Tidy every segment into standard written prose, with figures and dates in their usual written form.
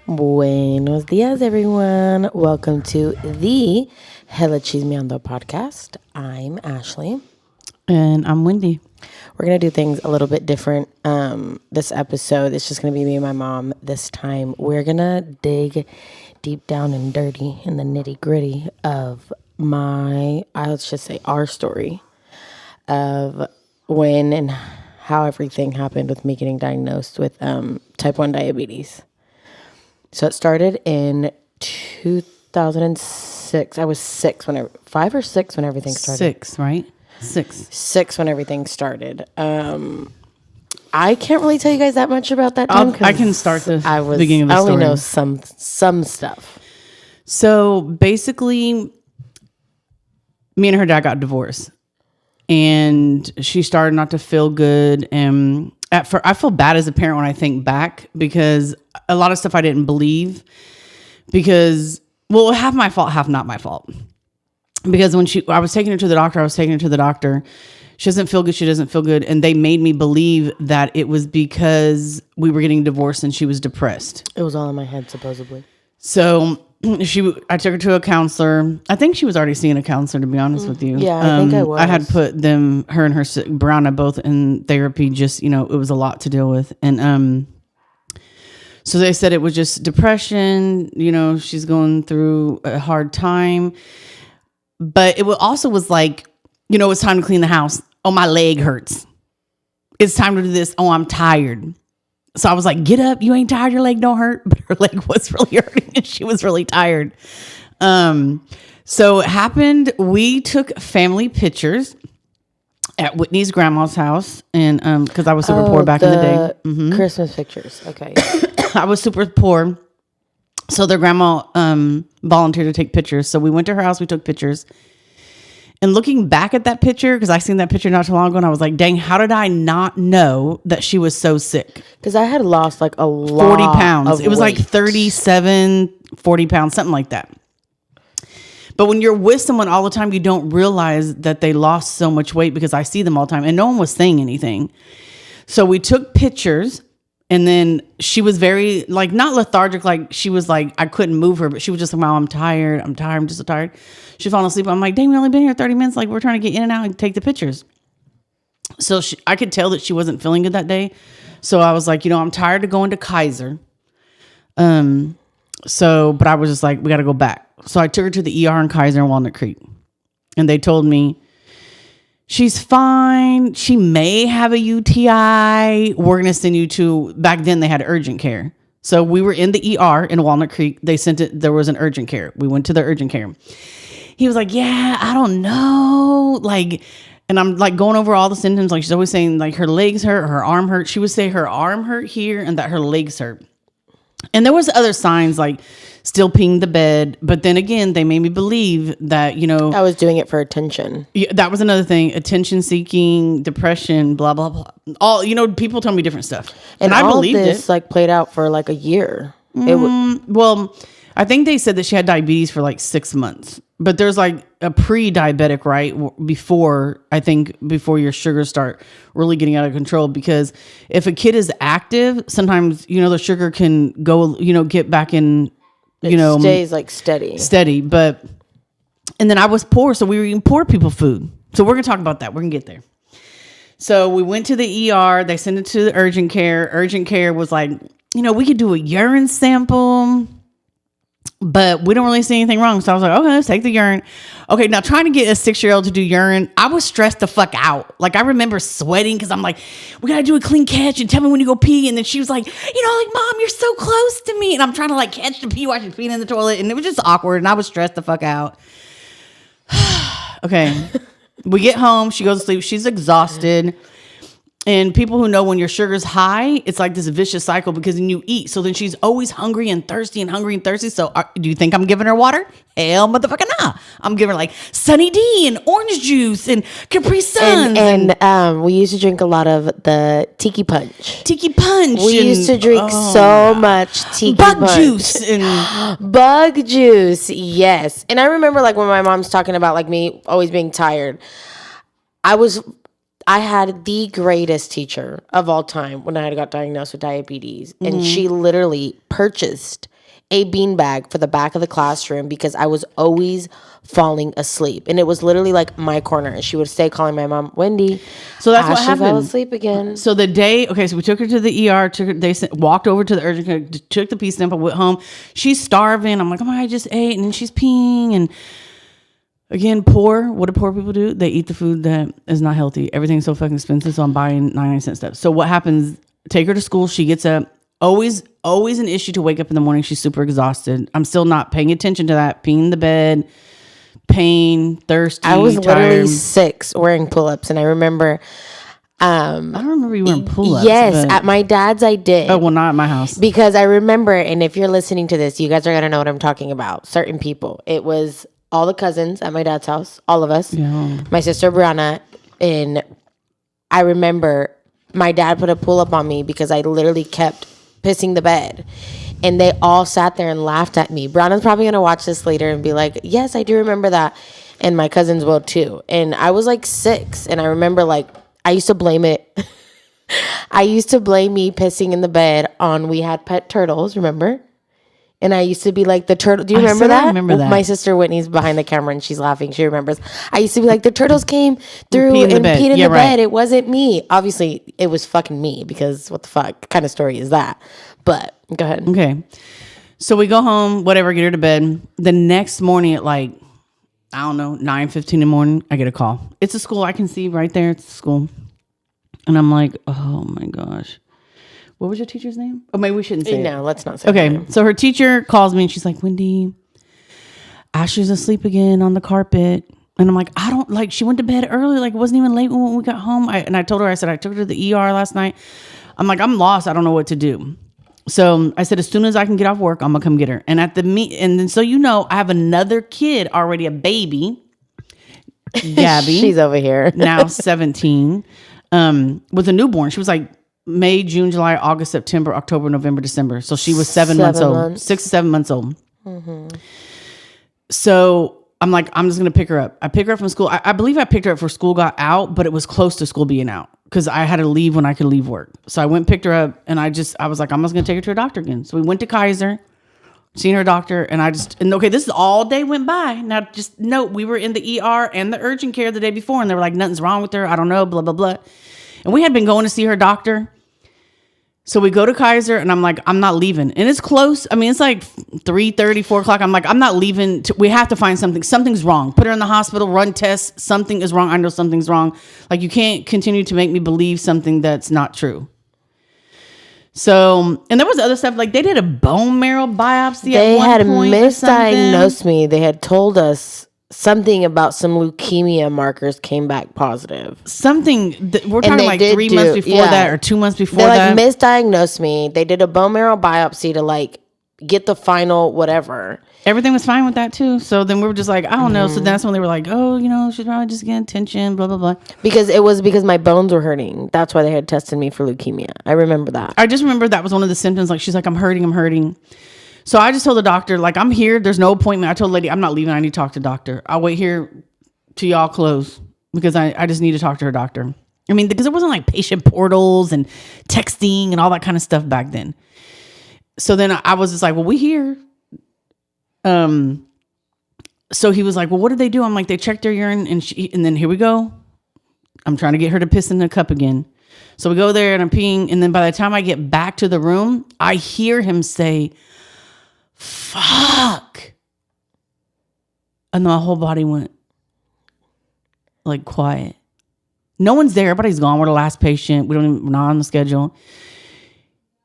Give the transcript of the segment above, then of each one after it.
Buenos dias, everyone. Welcome to the Hella Chismeando podcast. I'm Ashley. And I'm Wendy. We're going to do things a little bit different this episode. It's just going to be me and my mom this time. We're going to dig deep down and dirty in the nitty gritty of let's just say our story of when and how everything happened with me getting diagnosed with type 1 diabetes. So it started in 2006. I was 5 or 6 when everything started. 6, right? 6. 6 when everything started. I can't really tell you guys that much about that time. I can start the beginning of the story. I only know some stuff. So basically, me and her dad got divorced. And she started not to feel good. And I feel bad as a parent when I think back because a lot of stuff I didn't believe because, well, half my fault, half not my fault. Because when I was taking her to the doctor, she doesn't feel good. And they made me believe that it was because we were getting divorced and she was depressed. It was all in my head, supposedly. So I took her to a counselor. I think she was already seeing a counselor, to be honest with you. Yeah, I think I was. I had put her and her Brown and both in therapy. Just, it was a lot to deal with. And so they said it was just depression. She's going through a hard time. But it also was like, it's time to clean the house. Oh, my leg hurts. It's time to do this. Oh, I'm tired. So I was like, get up. You ain't tired. Your leg don't hurt. But her leg was really hurting and she was really tired. So it happened. We took family pictures at Whitney's grandma's house. And because I was super poor back in the day. Mm-hmm. Christmas pictures. Okay. I was super poor. So their grandma volunteered to take pictures. So we went to her house. We took pictures. And looking back at that picture, because I seen that picture not too long ago, and I was like, dang, how did I not know that she was so sick? Because I had lost like a lot 40 pounds. It was weight. like 37, 40 pounds, something like that. But when you're with someone all the time, you don't realize that they lost so much weight because I see them all the time. And no one was saying anything. So we took pictures. And then she was very, like, not lethargic. Like, she was like, I couldn't move her. But she was just like, Mom, I'm tired. I'm just so tired. She's falling asleep. I'm like, dang, we only been here 30 minutes. Like, we're trying to get in and out and take the pictures. So I could tell that she wasn't feeling good that day. So I was like, I'm tired of going to Kaiser. But I was just like, we got to go back. So I took her to the ER in Kaiser in Walnut Creek. And they told me, she's fine. She may have a UTI. We're going to send you to, back then they had urgent care. So we were in the ER in Walnut Creek. They sent it, there was an urgent care. We went to the urgent care. He was like, yeah, I don't know. Like, and I'm like going over all the symptoms. Like she's always saying like her legs hurt, her arm hurt. She would say her arm hurt here and that her legs hurt. And there was other signs like still peeing the bed. But then again, they made me believe that, I was doing it for attention. Yeah, that was another thing. Attention seeking, depression, blah, blah, blah. All, people tell me different stuff. And I believed this, it. like played out for like a year. Well, I think they said that she had diabetes for like 6 months. But there's like a pre-diabetic, right? Before your sugars start really getting out of control. Because if a kid is active, sometimes, the sugar can go, get back in, it stays like steady. But, and then I was poor. So we were eating poor people food. So we're going to talk about that. We're going to get there. So we went to the ER. They sent it to the urgent care. Urgent care was like, we could do a urine sample. But we don't really see anything wrong. So I was like, okay, let's take the urine. Okay, now trying to get a 6-year-old to do urine, I was stressed the fuck out. Like I remember sweating because I'm like, we got to do a clean catch and tell me when you go pee. And then she was like, Mom, you're so close to me. And I'm trying to like catch the pee while she's peeing in the toilet. And it was just awkward. And I was stressed the fuck out. Okay. We get home. She goes to sleep. She's exhausted. And people who know when your sugar's high, it's like this vicious cycle because then you eat. So then she's always hungry and thirsty and hungry and thirsty. So do you think I'm giving her water? Hell motherfucker nah. I'm giving her like Sunny D and orange juice and Capri Suns. And we used to drink a lot of the Tiki Punch. We used to drink so much Tiki Punch. Bug juice. And Bug juice, yes. And I remember like when my mom's talking about like me always being tired. I had the greatest teacher of all time when I had got diagnosed with diabetes. And she literally purchased a beanbag for the back of the classroom because I was always falling asleep. And it was literally like my corner. And she would stay calling my mom, Wendy. So that's Ashlie what happened. fell asleep again. So the day, so we took her to the ER. Walked over to the urgent care, took the pee stamp, I went home. She's starving. I'm like, oh my God, I just ate. And then she's peeing. And again, what do poor people do? They eat the food that is not healthy. Everything's so fucking expensive. So I'm buying 99-cent stuff. So what happens? Take her to school. She gets up. Always an issue to wake up in the morning. She's super exhausted. I'm still not paying attention to that. Peeing in the bed, pain, thirsty. I was literally tired. 6 wearing pull-ups. And I remember... I don't remember you wearing pull-ups. Yes, at my dad's I did. Oh, well, not at my house. Because I remember, and if you're listening to this, you guys are going to know what I'm talking about. Certain people. It was all the cousins at my dad's house, all of us. Yeah. My sister Brianna. And I remember my dad put a pull-up on me because I literally kept pissing the bed. And they all sat there and laughed at me. Brianna's probably going to watch this later and be like, yes, I do remember that. And my cousins will too. And I was like 6. And I remember like, I used to blame it. I used to blame me pissing in the bed on we had pet turtles, remember? And I used to be like the turtle. Do you remember that? I remember that. My sister Whitney's behind the camera and she's laughing. She remembers. I used to be like the turtles came through and peed in the bed. It wasn't me. Obviously, it was fucking me because what the fuck kind of story is that? But go ahead. Okay. So we go home, whatever, get her to bed. The next morning at like, I don't know, 9:15 in the morning, I get a call. It's a school. I can see right there. It's a school. And I'm like, oh my gosh. What was your teacher's name? Oh, maybe we shouldn't say No, it. let's not say Okay. So her teacher calls me and she's like, Wendy, Ashley's asleep again on the carpet. And I'm like, I don't like, she went to bed early. Like it wasn't even late when we got home. And I told her, I said, I took her to the ER last night. I'm like, I'm lost. I don't know what to do. So I said, as soon as I can get off work, I'm gonna come get her. And at the and then so you know, I have another kid already, a baby, Gabby. She's over here. Now 17, with a newborn. She was like May, June, July, August, September, October, November, December. So she was 7 months old, 6 to 7 months old. Mm-hmm. So I'm like, I'm just gonna pick her up. I pick her up from school. I believe I picked her up for school got out, but it was close to school being out. Because I had to leave when I could leave work. So I went and picked her up and I was like, I'm just going to take her to a doctor again. So we went to Kaiser, seen her doctor, and okay, this is all day went by. Now just note, we were in the ER and the urgent care the day before and they were like, nothing's wrong with her. I don't know, blah, blah, blah. And we had been going to see her doctor. So we go to Kaiser and I'm like, I'm not leaving. And it's close. I mean, it's like 3:30, 4 o'clock. I'm like, I'm not leaving. We have to find something. Something's wrong. Put her in the hospital, run tests. Something is wrong. I know something's wrong. Like you can't continue to make me believe something that's not true. So, and there was other stuff. Like they did a bone marrow biopsy. They had misdiagnosed me. They had told us something about some leukemia markers came back positive. Something we're talking like 3 months before that or 2 months before they that. They misdiagnosed me. They did a bone marrow biopsy to like get the final whatever. Everything was fine with that too. So then we were just like, I don't know. So that's when they were like, oh, you know, she's probably just getting attention, blah, blah, blah. Because my bones were hurting. That's why they had tested me for leukemia. I remember that. I just remember that was one of the symptoms. Like she's like, I'm hurting. So I just told the doctor, like, I'm here. There's no appointment. I told the lady, I'm not leaving. I need to talk to the doctor. I'll wait here till y'all close because I just need to talk to her doctor. I mean, because there wasn't like patient portals and texting and all that kind of stuff back then. So then I was just like, well, we here. So he was like, well, what did they do? I'm like, they checked their urine and then here we go. I'm trying to get her to piss in the cup again. So we go there and I'm peeing. And then by the time I get back to the room, I hear him say, fuck. And my whole body went like quiet. No one's there. Everybody's gone. We're the last patient. We're not on the schedule.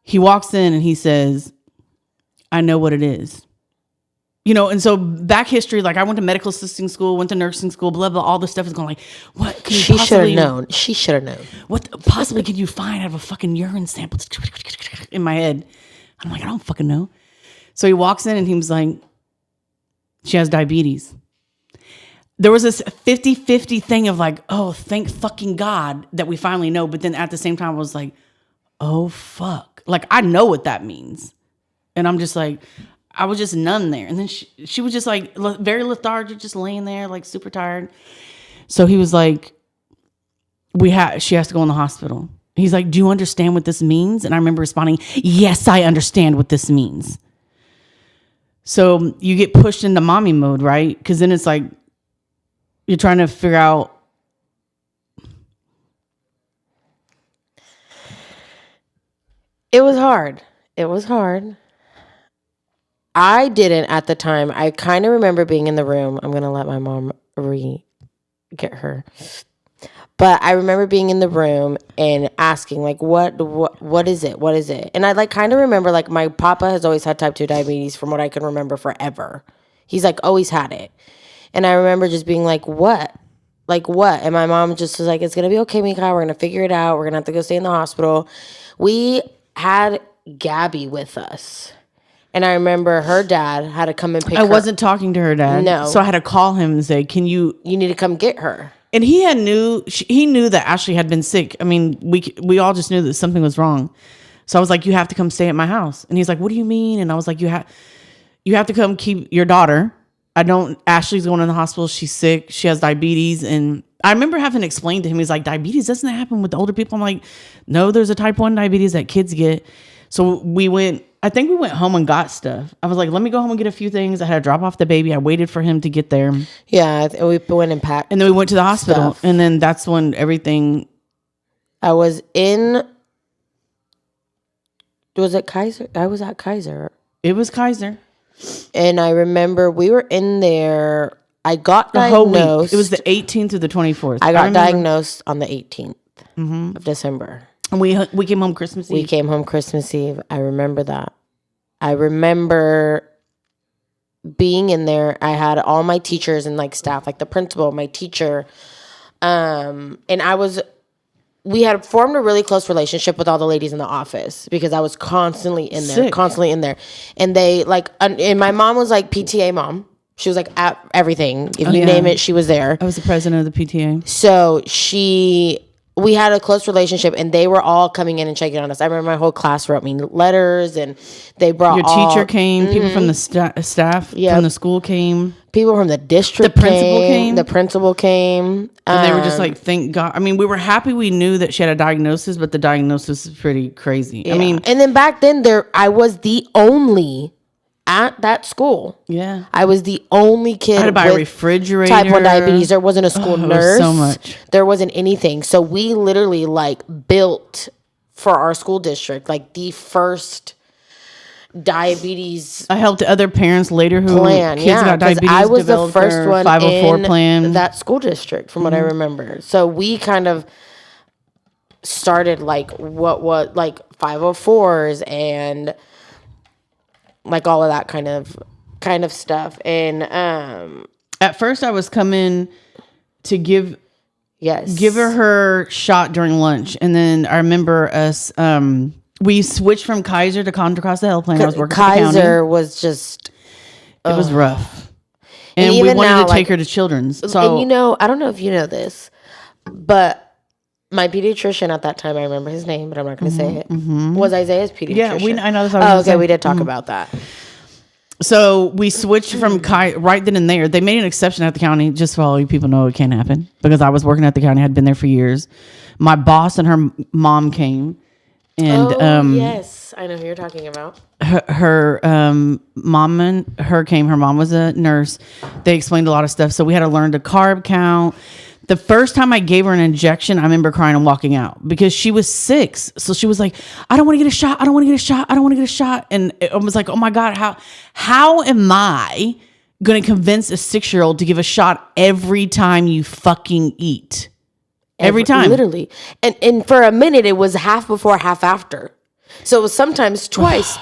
He walks in and he says, I know what it is. You know, and so back history, like I went to medical assisting school, went to nursing school, blah, blah, all this stuff is going like, what can you She should have known. She should have known. What possibly could you find out of a fucking urine sample in my head? I'm like, I don't fucking know. So he walks in and he was like, she has diabetes. There was this 50-50 thing of like, oh, thank fucking God that we finally know. But then at the same time, I was like, oh, fuck. Like, I know what that means. And I'm just like, I was just numb there. And then she was just like very lethargic, just laying there, like super tired. So he was like, she has to go in the hospital. He's like, do you understand what this means? And I remember responding, yes, I understand what this means. So you get pushed into mommy mode, right? Because then it's like you're trying to figure out. It was hard. It was hard. I didn't at the time. I kind of remember being in the room. I'm going to let my mom get her. But I remember being in the room and asking, like, what is it? What is it? And I, like, kind of remember, like, my papa has always had type 2 diabetes from what I can remember forever. He's, like, always had it. And I remember just being like, what? Like, what? And my mom just was like, it's going to be okay, Mika. We're going to figure it out. We're going to have to go stay in the hospital. We had Gabby with us. And I remember her dad had to come and pick her. I wasn't talking to her dad. No. So I had to call him and say, can you... You need to come get her. And he knew that Ashlie had been sick. I mean, we all just knew that something was wrong. So I was like, you have to come stay at my house. And he's like, what do you mean? And I was like, you have to come keep your daughter. Ashley's going in the hospital. She's sick. She has diabetes. And I remember having to explain to him, he's like, diabetes doesn't happen with the older people. I'm like, no, there's a type 1 diabetes that kids get. So I think we went home and got stuff. I was like, let me go home and get a few things. I had to drop off the baby. I waited for him to get there. Yeah, we went and packed. And then we went to the hospital. Stuff. And then that's when everything... Was it Kaiser? I was at Kaiser. It was Kaiser. And I remember we were in there. I got diagnosed. Whole week. It was the 18th to the 24th. I got diagnosed on the 18th of December. And we came home Christmas Eve. We came home Christmas Eve. I remember that. I remember being in there. I had all my teachers and like staff, like the principal, my teacher. And we had formed a really close relationship with all the ladies in the office because I was constantly in there. And they and my mom was like PTA mom. She was like at everything. If you name it, she was there. I was the president of the PTA. So we had a close relationship, and they were all coming in and checking on us. I remember my whole class wrote me letters, and they brought your teacher came, people from the staff from the school came, people from the district, the principal came, and they were just like, thank God. I mean, we were happy we knew that she had a diagnosis, but the diagnosis is pretty crazy. Yeah. I mean, and then back then I was the only at that school. Yeah. I was the only kid I had to buy a refrigerator. Type 1 diabetes. There wasn't a school nurse. So much. There wasn't anything. So we literally built for our school district the first diabetes. I helped other parents later who kids got diabetes. I was the first one 504 in plan. That school district from what I remember. So we kind of started what was 504s and all of that kind of stuff. And at first I was coming to give her shot during lunch, and then I remember us we switched from Kaiser to Contra Costa Health Plan. I was working at the county. Kaiser was just it was rough, and we wanted to take her to Children's. So and I don't know if you know this, but my pediatrician at that time, I remember his name, but I'm not going to say it, was Isaiah's pediatrician. Yeah, I know that's. Okay, we did talk about that. So we switched from right then and there. They made an exception at the county, just so all you people know it can't happen, because I was working at the county. I had been there for years. My boss and her mom came, and yes, I know who you're talking about. Her mom and her came. Her mom was a nurse. They explained a lot of stuff. So we had to learn to carb count. The first time I gave her an injection, I remember crying and walking out because she was 6. So she was like, I don't want to get a shot. I don't want to get a shot. I don't want to get a shot. And I was like, oh my God, how am I going to convince a 6-year-old to give a shot every time you fucking eat? Every time. Literally. And for a minute, it was half before, half after. So it was sometimes twice.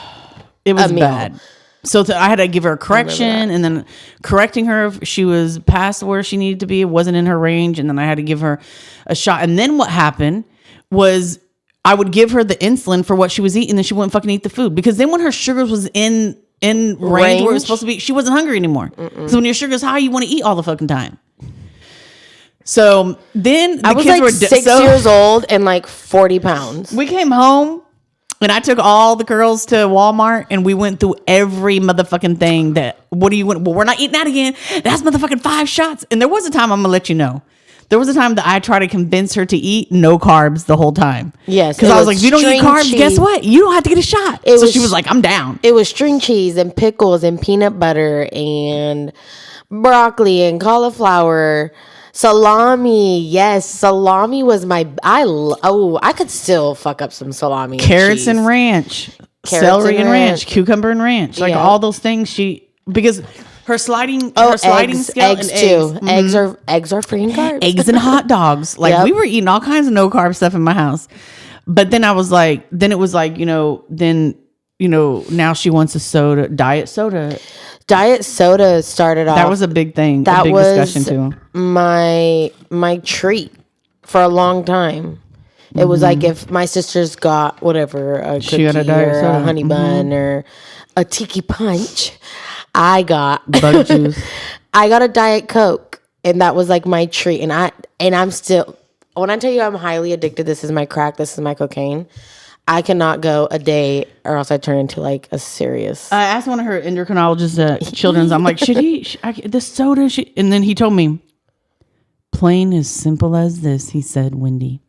It was bad. So I had to give her a correction, and then correcting her if she was past where she needed to be. It wasn't in her range. And then I had to give her a shot. And then what happened was I would give her the insulin for what she was eating, and then she wouldn't fucking eat the food. Because then when her sugars was in range where it was supposed to be, she wasn't hungry anymore. So when your sugar's high, you want to eat all the fucking time. So then I was kids 6 years old and 40 pounds. We came home. And I took all the girls to Walmart, and we went through every motherfucking thing what do you want? Well, we're not eating that again. That's motherfucking 5 shots. And there was a time, I'm going to let you know, There was a time that I tried to convince her to eat no carbs the whole time. Yes. Because I was like, if you don't eat carbs, guess what? You don't have to get a shot. So she was like, I'm down. It was string cheese and pickles and peanut butter and broccoli and cauliflower. Salami. Yes. Salami was I could still fuck up some salami. Carrots and ranch. Celery and ranch. Cucumber and ranch. Like all those things because her sliding scale eggs and too. Eggs are freaking carbs. Eggs and hot dogs. Like we were eating all kinds of no carb stuff in my house. But then I was like, now she wants diet soda. Diet soda started off. That was a big thing. That a big was discussion too. My treat for a long time. It was like if my sisters got whatever, a cookie or a honey bun or a tiki punch, I got bug juice. I got a Diet Coke, and that was like my treat. And I'm still, when I tell you I'm highly addicted, this is my crack, this is my cocaine. I cannot go a day or else I turn into like a serious. I asked one of her endocrinologists at Children's, I'm like, should this soda? And then he told me, plain as simple as this, he said, Wendy,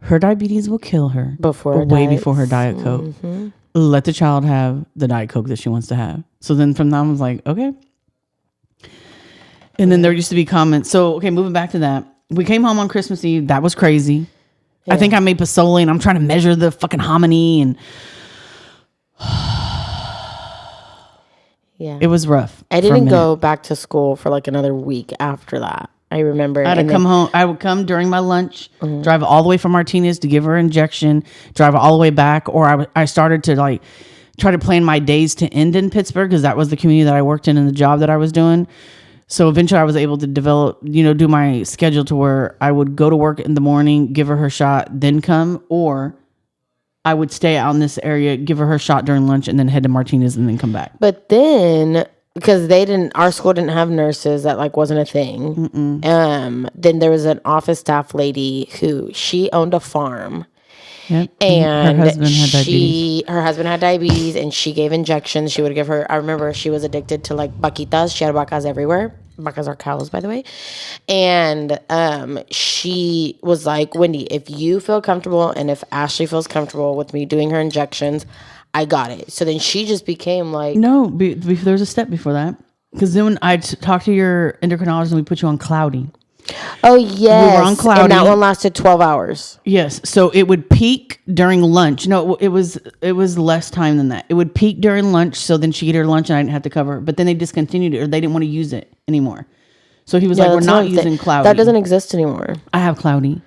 her diabetes will kill her way before her Diet Coke. Mm-hmm. Let the child have the Diet Coke that she wants to have. So then from now I was like, okay. And then there used to be comments. So, okay, moving back to that. We came home on Christmas Eve. That was crazy. Yeah. I think I made pozole and I'm trying to measure the fucking hominy and yeah, it was rough. I didn't go back to school for like another week after that. I remember I had to come home. I would come during my lunch, drive all the way from Martinez to give her an injection, drive all the way back. Or I started to like try to plan my days to end in Pittsburgh because that was the community that I worked in and the job that I was doing. So eventually I was able to develop, do my schedule to where I would go to work in the morning, give her shot, then come, or I would stay out in this area, give her shot during lunch, and then head to Martinez and then come back. But then, because our school didn't have nurses, that like wasn't a thing. Then there was an office staff lady who she owned a farm. Yep. And her husband had diabetes and she gave injections. She would give her, I remember she was addicted to like vaquitas. She had vacas everywhere. Vacas are cows, by the way. And she was like, Wendy, if you feel comfortable and if Ashlie feels comfortable with me doing her injections, I got it. So then she just became like... No, there's a step before that. Because then when I talked to your endocrinologist and we put you on Cloudy. Oh, yes. We were on Cloudy. And that one lasted 12 hours. Yes. So it would peak during lunch. No, it was less time than that. It would peak during lunch. So then she'd eat her lunch and I didn't have to cover it. But then they discontinued it or they didn't want to use it anymore. So he was like, we're not using Cloudy. That doesn't exist anymore. I have Cloudy.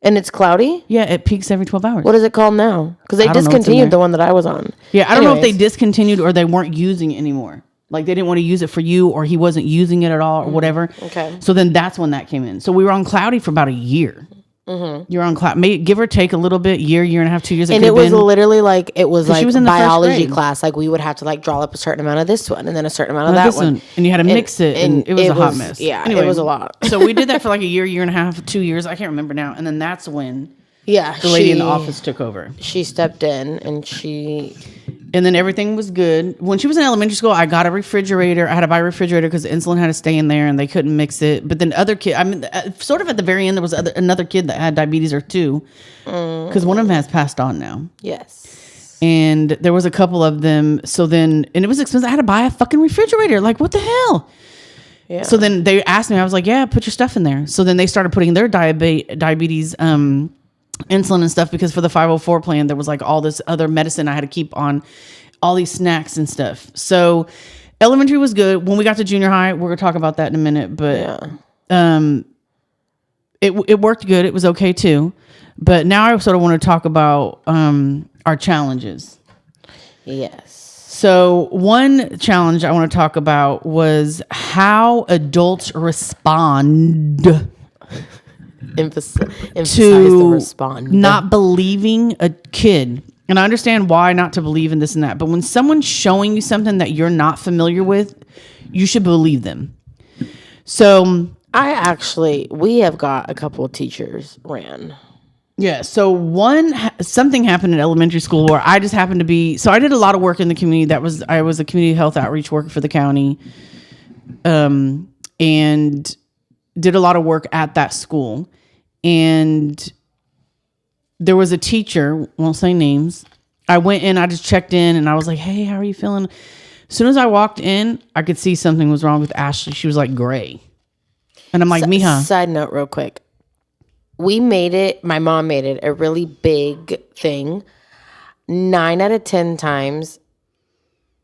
And it's Cloudy? Yeah, it peaks every 12 hours. What is it called now? Because they discontinued the one that I was on. Yeah, I don't know if they discontinued or they weren't using it anymore. Like they didn't want to use it for you or he wasn't using it at all or whatever. Okay. So then that's when that came in. So we were on Cloudy for about a year. Mm-hmm. You're on Cloudy, give or take a little bit, year and a half, 2 years. And it was literally like, it was like biology class. Like we would have to like draw up a certain amount of this one and then a certain amount of that one. And you had to mix it and it was a hot mess. Yeah, anyway, it was a lot. So we did that for like a year and a half, 2 years. I can't remember now. And then that's when the lady in the office took over. She stepped in and then everything was good. When she was in elementary school, I got a refrigerator. I had to buy a refrigerator because the insulin had to stay in there and they couldn't mix it. But then other kids, sort of at the very end, there was another kid that had diabetes or two because one of them has passed on now. Yes. And there was a couple of them. So then, and it was expensive. I had to buy a fucking refrigerator. Like, what the hell? Yeah. So then they asked me, I was like, yeah, put your stuff in there. So then they started putting their diabetes, insulin and stuff because for the 504 plan there was like all this other medicine I had to keep on, all these snacks and stuff. So elementary was good. When we got to junior high, we're gonna talk about that in a minute, but it worked good. It was okay too. But now I sort of want to talk about our challenges. Yes. So one challenge I want to talk about was how adults respond emphasize the respond. Not believing a kid. And I understand why not to believe in this and that. But when someone's showing you something that you're not familiar with, you should believe them. So we have got a couple of teachers ran. Yeah. So something happened in elementary school where I just happened to be, so I did a lot of work in the community. I was a community health outreach worker for the county. And did a lot of work at that school. And there was a teacher, won't say names. I went in, I just checked in, and I was like, hey, how are you feeling? As soon as I walked in, I could see something was wrong with Ashlie. She was like gray. And I'm like, Mija. Side note real quick. My mom made it a really big thing. 9 out of 10 times,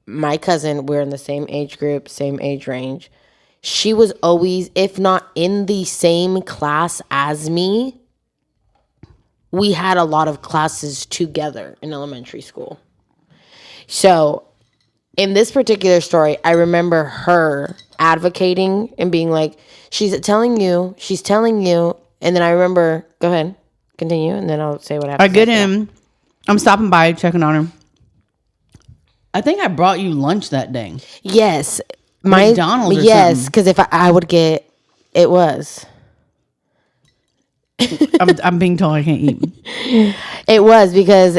my cousin, we're in the same age group, same age range. She was always, if not in the same class as me, we had a lot of classes together in elementary school. So in this particular story, I remember her advocating and being like, she's telling you. And then I remember, go ahead, continue, and then I'll say what happened. I get him. I'm stopping by, checking on her. I think I brought you lunch that day. Yes. McDonald's or yes, something. because if I would get, it was. I'm being told I can't eat. It was because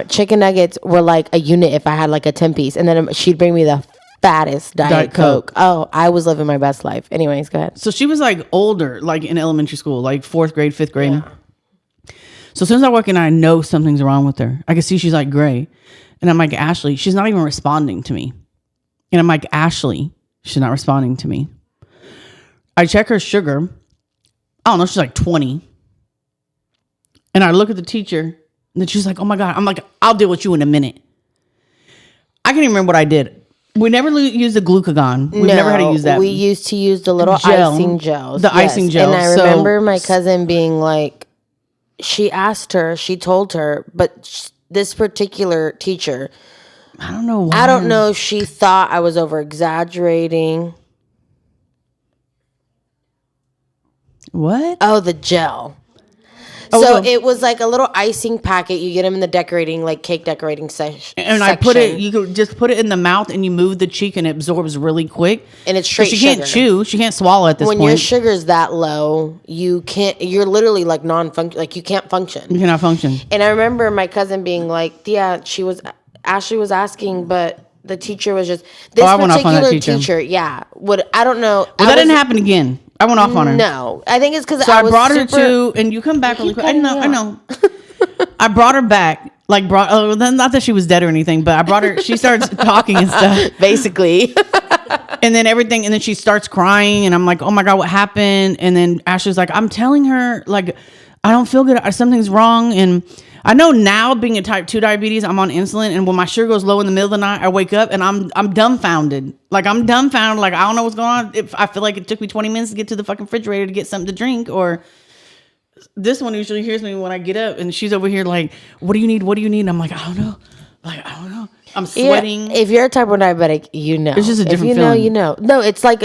chicken nuggets were like a unit if I had like a 10-piece. And then she'd bring me the fattest Diet Coke. Oh, I was living my best life. Anyways, go ahead. So she was like older, like in elementary school, like 4th grade, 5th grade. Yeah. So as soon as I walk in, I know something's wrong with her. I can see she's like gray. And I'm like, Ashlie, she's not even responding to me. And I'm like, Ashlie, she's not responding to me. I check her sugar. I don't know, she's like 20. And I look at the teacher, and then she's like, oh my God. I'm like, I'll deal with you in a minute. I can't even remember what I did. We never used the glucagon. We've never had to use that. We used to use the little icing gels. The icing gels. And I remember my cousin being like, she told her, but this particular teacher, I don't know why. I don't know if she thought I was over exaggerating. What? Oh, the gel. Oh, so well, it was like a little icing packet. You get them in the decorating, like cake decorating section. And I put it, you could just put it in the mouth and you move the cheek and it absorbs really quick. And it's straight she sugar. Can't chew. She can't swallow at this point. When your sugar's that low, you're literally like non-function, like you can't function. You cannot function. And I remember my cousin being like, yeah, Ashlie was asking, but the teacher was just, this particular teacher, yeah. I don't know. Well, that didn't happen again. I went off on her. No, I think it's because I brought her to, and you come back really quick. I know. I brought her back, not that she was dead or anything, but I brought her. She starts talking and stuff, basically. And then she starts crying, and I'm like, oh my God, what happened? And then Ashley's like, I'm telling her, like, I don't feel good. Something's wrong, and I know now, being a type 2 diabetes, I'm on insulin, and when my sugar goes low in the middle of the night, I wake up and I'm dumbfounded. Like, I'm dumbfounded. Like, I don't know what's going on. If I feel like it took me 20 minutes to get to the fucking refrigerator to get something to drink, or this one usually hears me when I get up, and she's over here like, what do you need? What do you need? And I'm like, I don't know. I'm sweating. Yeah, if you're a type 1 diabetic, you know. It's just a different feeling. You know. No, it's like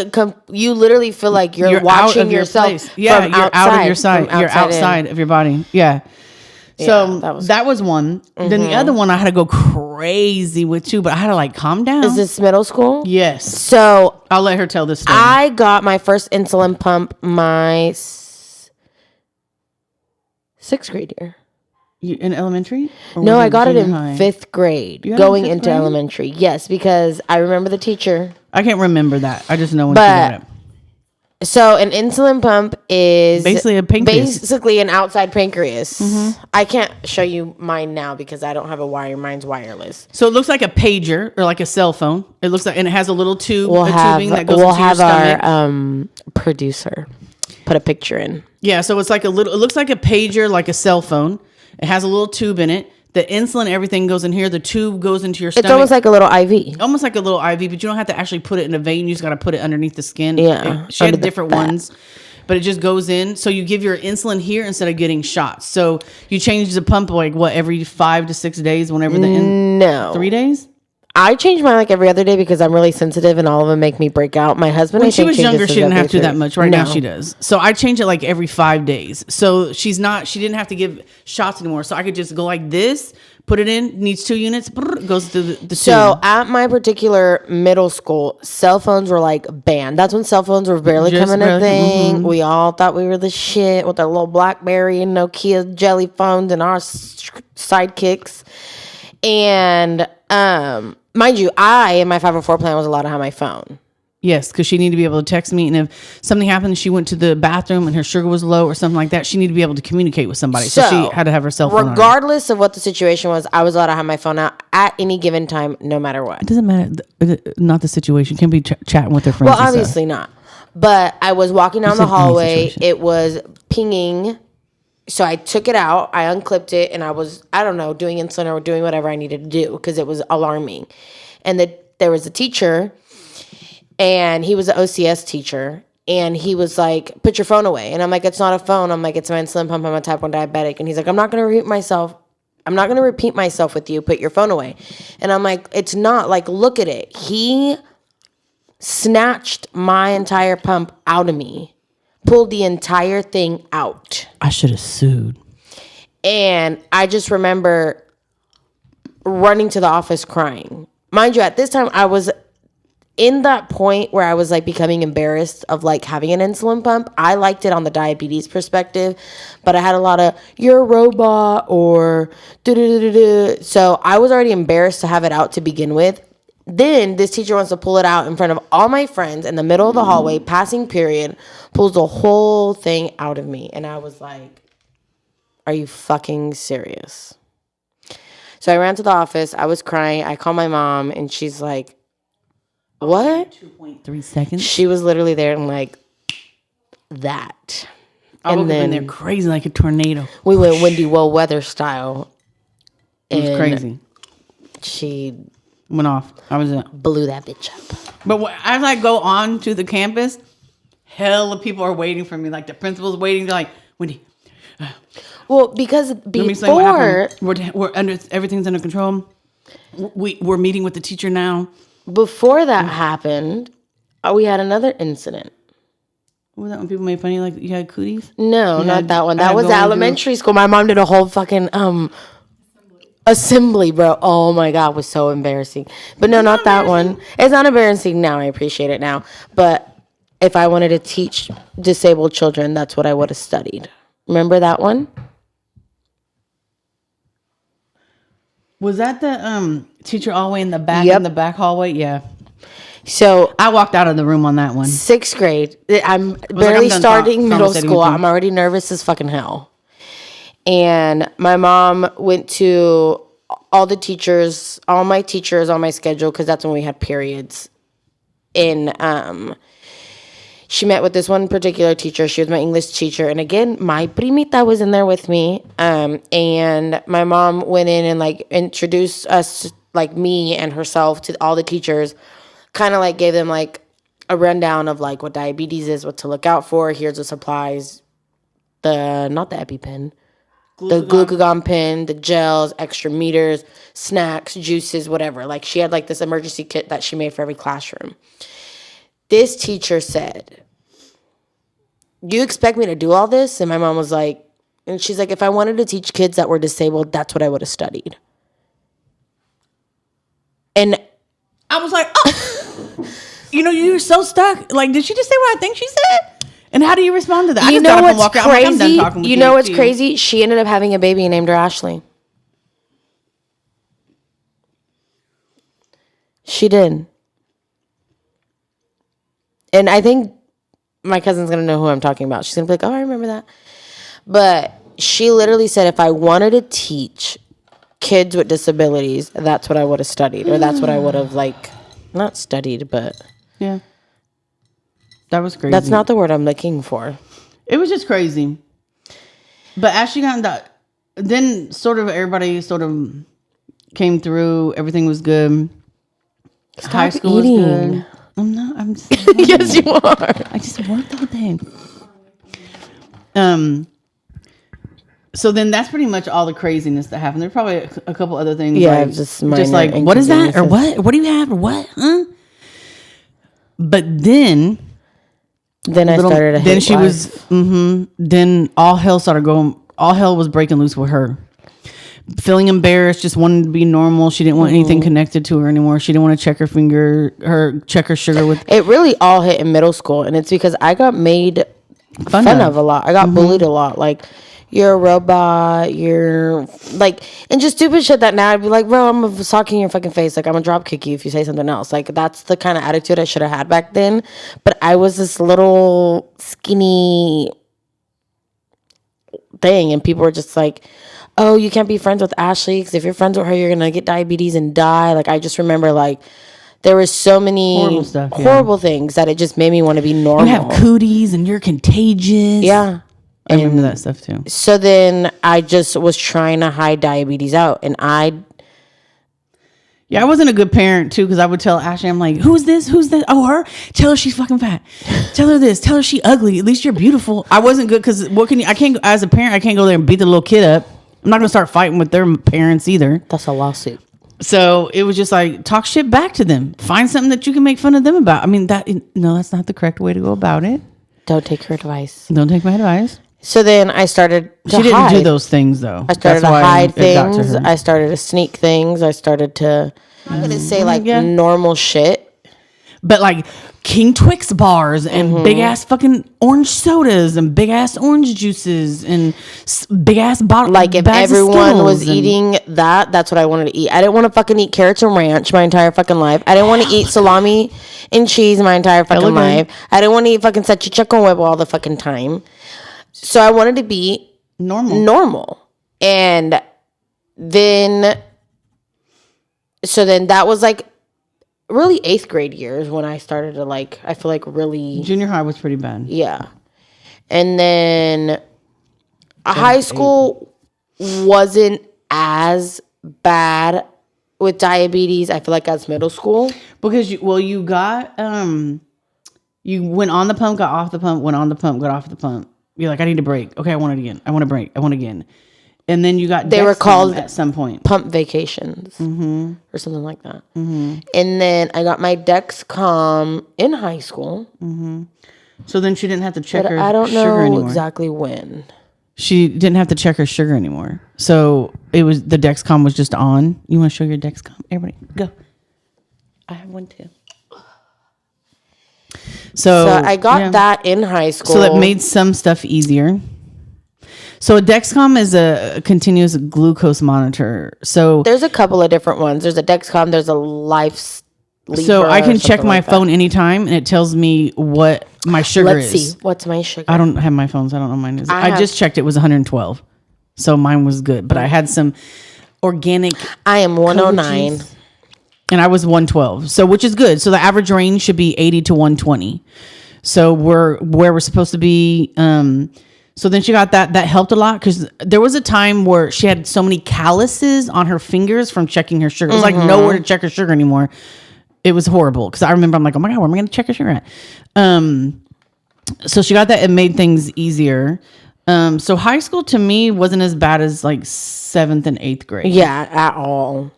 you literally feel like you're watching yourself. Yeah, you're out of your sight. You're outside of your body. Yeah. So that was one. Mm-hmm. Then the other one I had to go crazy with too, but I had to like calm down. Is this middle school? Yes. So I'll let her tell this story. I got my first insulin pump my 6th grade year. In elementary? No, I got it in 5th grade, going into elementary. Yes, because I remember the teacher. I can't remember that. I just know when she got it. So an insulin pump is basically a pancreas. Basically an outside pancreas. Mm-hmm. I can't show you mine now because I don't have a wire. Mine's wireless. So it looks like a pager or like a cell phone. It looks like, and it has a little tube, tubing that goes into your stomach. Our producer put a picture in. Yeah, so it's like it looks like a pager, like a cell phone. It has a little tube in it. The insulin, everything goes in here. The tube goes into your stomach. It's almost like a little IV. Almost like a little IV, but you don't have to actually put it in a vein. You just got to put it underneath the skin. Yeah. She had different ones, but it just goes in. So you give your insulin here instead of getting shots. So you change the pump like every 5 to 6 days whenever No. 3 days? I change mine like every other day because I'm really sensitive and all of them make me break out. My husband, when she was younger, she didn't have to that much. Right now she does. So I change it like every 5 days. So she didn't have to give shots anymore. So I could just go like this, put it in, needs 2 units, goes through the tube. So at my particular middle school, cell phones were like banned. That's when cell phones were barely coming a thing. Mm-hmm. We all thought we were the shit with our little BlackBerry and Nokia jelly phones and our sidekicks. And mind you, I in my 504 plan was allowed to have my phone. Yes, because she needed to be able to text me, and if something happened, she went to the bathroom and her sugar was low or something like that, she needed to be able to communicate with somebody. So she had to have her cell phone on her. Regardless of what the situation was, I was allowed to have my phone out at any given time, no matter what. It doesn't matter. Not the situation. Can't be chatting with their friends. Well, obviously not. But I was walking down the hallway. It was pinging. So I took it out. I unclipped it, and I was, I don't know, doing insulin or doing whatever I needed to do because it was alarming. And there was a teacher, and he was an OCS teacher, and he was like, put your phone away. And I'm like, it's not a phone. I'm like, it's my insulin pump. I'm a type 1 diabetic. And he's like, I'm not going to repeat myself with you. Put your phone away. And I'm like, it's not. Like, look at it. He snatched my entire pump out of me, pulled the entire thing out. I should have sued. And I just remember running to the office crying. Mind you, at this time, I was in that point where I was like becoming embarrassed of like having an insulin pump. I liked it on the diabetes perspective, but I had a lot of, you're a robot or do-do-do-do-do. So I was already embarrassed to have it out to begin with. Then this teacher wants to pull it out in front of all my friends in the middle of the hallway, passing period, pulls the whole thing out of me. And I was like, are you fucking serious? So I ran to the office. I was crying. I called my mom, and she's like, what? 2.3 seconds. She was literally there and like that. I woke up in there crazy like a tornado. We went Wendy Woe weather style. It was crazy. She went off. I was blew that bitch up. But as I go on to the campus, hell of people are waiting for me. Like the principal's waiting. They're like, Wendy. Well, because before we're under, everything's under control. We're meeting with the teacher now. Before that happened, we had another incident. What was that when people made funny like you had cooties? No, not that one. That was elementary school. My mom did a whole fucking assembly, bro. Oh my God, it was so embarrassing. But no, not that one. It's not embarrassing now. I appreciate it now. But if I wanted to teach disabled children, that's what I would have studied. Remember that one? Was that the teacher all the way in the back in the back hallway? Yeah. So I walked out of the room on that one. 6th grade. I'm barely starting middle school. I'm already nervous as fucking hell. And my mom went to all my teachers on my schedule because that's when we had periods. And she met with this one particular teacher. She was my English teacher. And again, my primita was in there with me. And my mom went in and like introduced us, like me and herself, to all the teachers. Kind of like gave them like a rundown of like what diabetes is, what to look out for. Here's the supplies. Not the EpiPen. The glucagon pen, the gels, extra meters, snacks, juices, whatever. Like she had like this emergency kit that she made for every classroom. This teacher said, do you expect me to do all this? And my mom was like, and she's like, if I wanted to teach kids that were disabled, that's what I would have studied. And I was like, oh, you're so stuck. Like, did she just say what I think she said? And how do you respond to that? You know what's crazy? You know what's crazy? She ended up having a baby and named her Ashlie. She did. And I think my cousin's going to know who I'm talking about. She's going to be like, oh, I remember that. But she literally said, if I wanted to teach kids with disabilities, that's what I would have studied. Or that's what I would have, like, not studied, but. Yeah. That was crazy. That's not the word I'm looking for. It was just crazy. But as she got in that, then sort of everybody sort of came through. Everything was good. Stop High school eating. was good. I'm not. I'm just yes, you are. I just worked all day. So then that's pretty much all the craziness that happened. There's probably a couple other things. Yeah, like, just like what is that or what? What do you have or what? Huh? But then I started. To then she life. Was. Mm-hmm. Then all hell started going. All hell was breaking loose with her. Feeling embarrassed, just wanting to be normal. She didn't want anything connected to her anymore. She didn't want to check her check her sugar with. It really all hit in middle school, and it's because I got made fun of a lot. I got bullied a lot. Like, you're a robot, you're like, and just stupid shit that now I'd be like, bro, I'm gonna sock you in your fucking face. Like, I'm gonna drop kick you if you say something else. Like, that's the kind of attitude I should have had back then. But I was this little skinny thing, and people were just like, oh, you can't be friends with Ashlie because if you're friends with her, you're gonna get diabetes and die. Like, I just remember, like, there was so many horrible things that it just made me want to be normal. You have cooties and you're contagious. Yeah. I remember that stuff too. So then I just was trying to hide diabetes out, and I wasn't a good parent too, because I would tell Ashley, I'm like, who's this? Who's that? Oh, her? Tell her she's fucking fat. Tell her this. Tell her she ugly. At least you're beautiful. I wasn't good because I can't, as a parent, I can't go there and beat the little kid up. I'm not going to start fighting with their parents either. That's a lawsuit. So it was just like, talk shit back to them. Find something that you can make fun of them about. I mean, that's not the correct way to go about it. Don't take her advice. Don't take my advice. So then I started to She didn't hide. do those things though. I started to hide things. I started to sneak things. I started to, I'm going to say like normal shit. But like King Twix bars and big ass fucking orange sodas and big ass orange juices and big ass bottles. Like if everyone was eating that, that's what I wanted to eat. I didn't want to fucking eat carrots and ranch my entire fucking life. I didn't want to eat salami and cheese my entire fucking life. I didn't want to eat fucking salchicha con huevo all the fucking time. So I wanted to be normal. And then, so then that was like really 8th grade years when I started to like, I feel like really. Junior high was pretty bad. Yeah. And then high school wasn't as bad with diabetes, I feel like, as middle school. Because you got, you went on the pump, got off the pump, went on the pump, got off the pump. You're like, I need a break. Okay, I want it again. I want a break. I want again. And then you got they were called at some point pump vacations or something like that. And then I got my Dexcom in high school. So then she didn't have to check her sugar anymore. I don't know exactly when. She didn't have to check her sugar anymore. So it was, the Dexcom was just on. You want to show your Dexcom? Everybody, go. I have one too. So I got that in high school. So that made some stuff easier. So a Dexcom is a continuous glucose monitor. So there's a couple of different ones. There's a Dexcom. There's a Life. So I can check my phone anytime, and it tells me what my sugar is. Let's see. What's my sugar? I don't have my phone, so I don't know mine is. I just checked. It was 112. So mine was good. But I had some organic. I am 109. And I was 112. So which is good. So the average range should be 80 to 120. So we're where we're supposed to be. So then she got that. That helped a lot because there was a time where she had so many calluses on her fingers from checking her sugar. It was like nowhere to check her sugar anymore. It was horrible because I remember I'm like, oh my God, where am I going to check her sugar at? So she got that. It made things easier. So high school to me wasn't as bad as like 7th and 8th grade. Yeah, at all.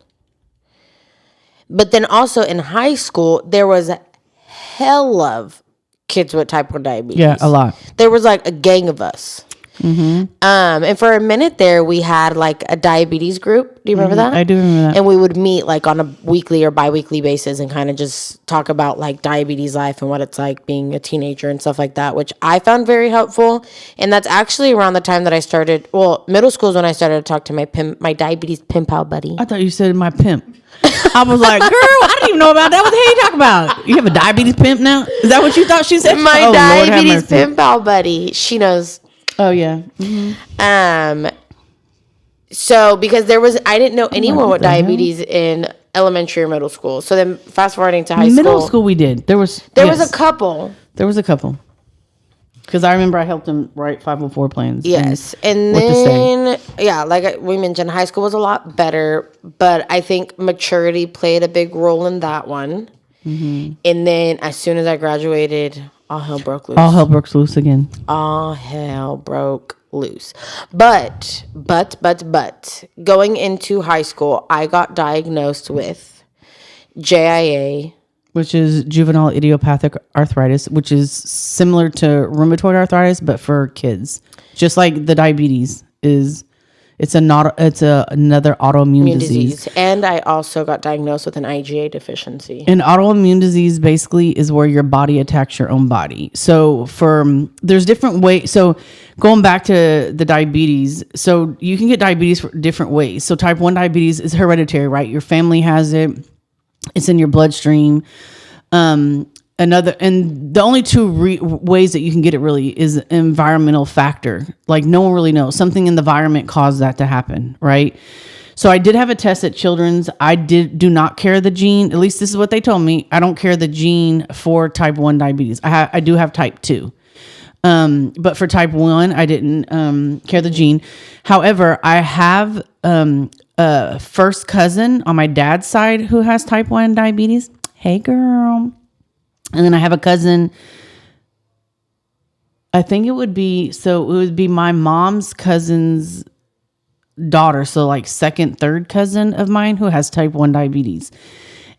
But then also in high school, there was a hell of kids with type 1 diabetes. Yeah, a lot. There was like a gang of us. And for a minute there, we had like a diabetes group. Do you remember that? I do remember that. And we would meet like on a weekly or bi-weekly basis and kind of just talk about like diabetes life and what it's like being a teenager and stuff like that, which I found very helpful. And that's actually around the time that I started, middle school is when I started to talk to my diabetes pen pal buddy. I thought you said my pimp. I was like, girl, I didn't even know about that. What the hell are you talking about? You have a diabetes pimp now? Is that what you thought she said? My diabetes pen pal buddy. She knows. Oh, yeah. So because I didn't know anyone with diabetes in elementary or middle school. So then fast forwarding to high school. Middle school we did. There was a couple. There was a couple. Because I remember I helped him write 504 plans. Yes. And then, like we mentioned, high school was a lot better. But I think maturity played a big role in that one. And then as soon as I graduated, all hell broke loose. All hell broke loose again. All hell broke loose. But, going into high school, I got diagnosed with JIA. Which is juvenile idiopathic arthritis, which is similar to rheumatoid arthritis, but for kids. Just like the diabetes is It's another autoimmune disease. And I also got diagnosed with an IgA deficiency. An autoimmune disease basically is where your body attacks your own body. So there's different ways. So going back to the diabetes, so you can get diabetes for different ways. So type 1 diabetes is hereditary, right? Your family has it. It's in your bloodstream. And the only two ways that you can get it really is environmental factor. Like no one really knows. Something in the environment caused that to happen, right? So I did have a test at Children's. I do not carry the gene. At least this is what they told me. I don't carry the gene for type 1 diabetes. I do have type 2. But for type 1, I didn't carry the gene. However, I have a first cousin on my dad's side who has type 1 diabetes. Hey, girl. And then I have a cousin, I think it would be my mom's cousin's daughter. So like second, third cousin of mine who has type 1 diabetes.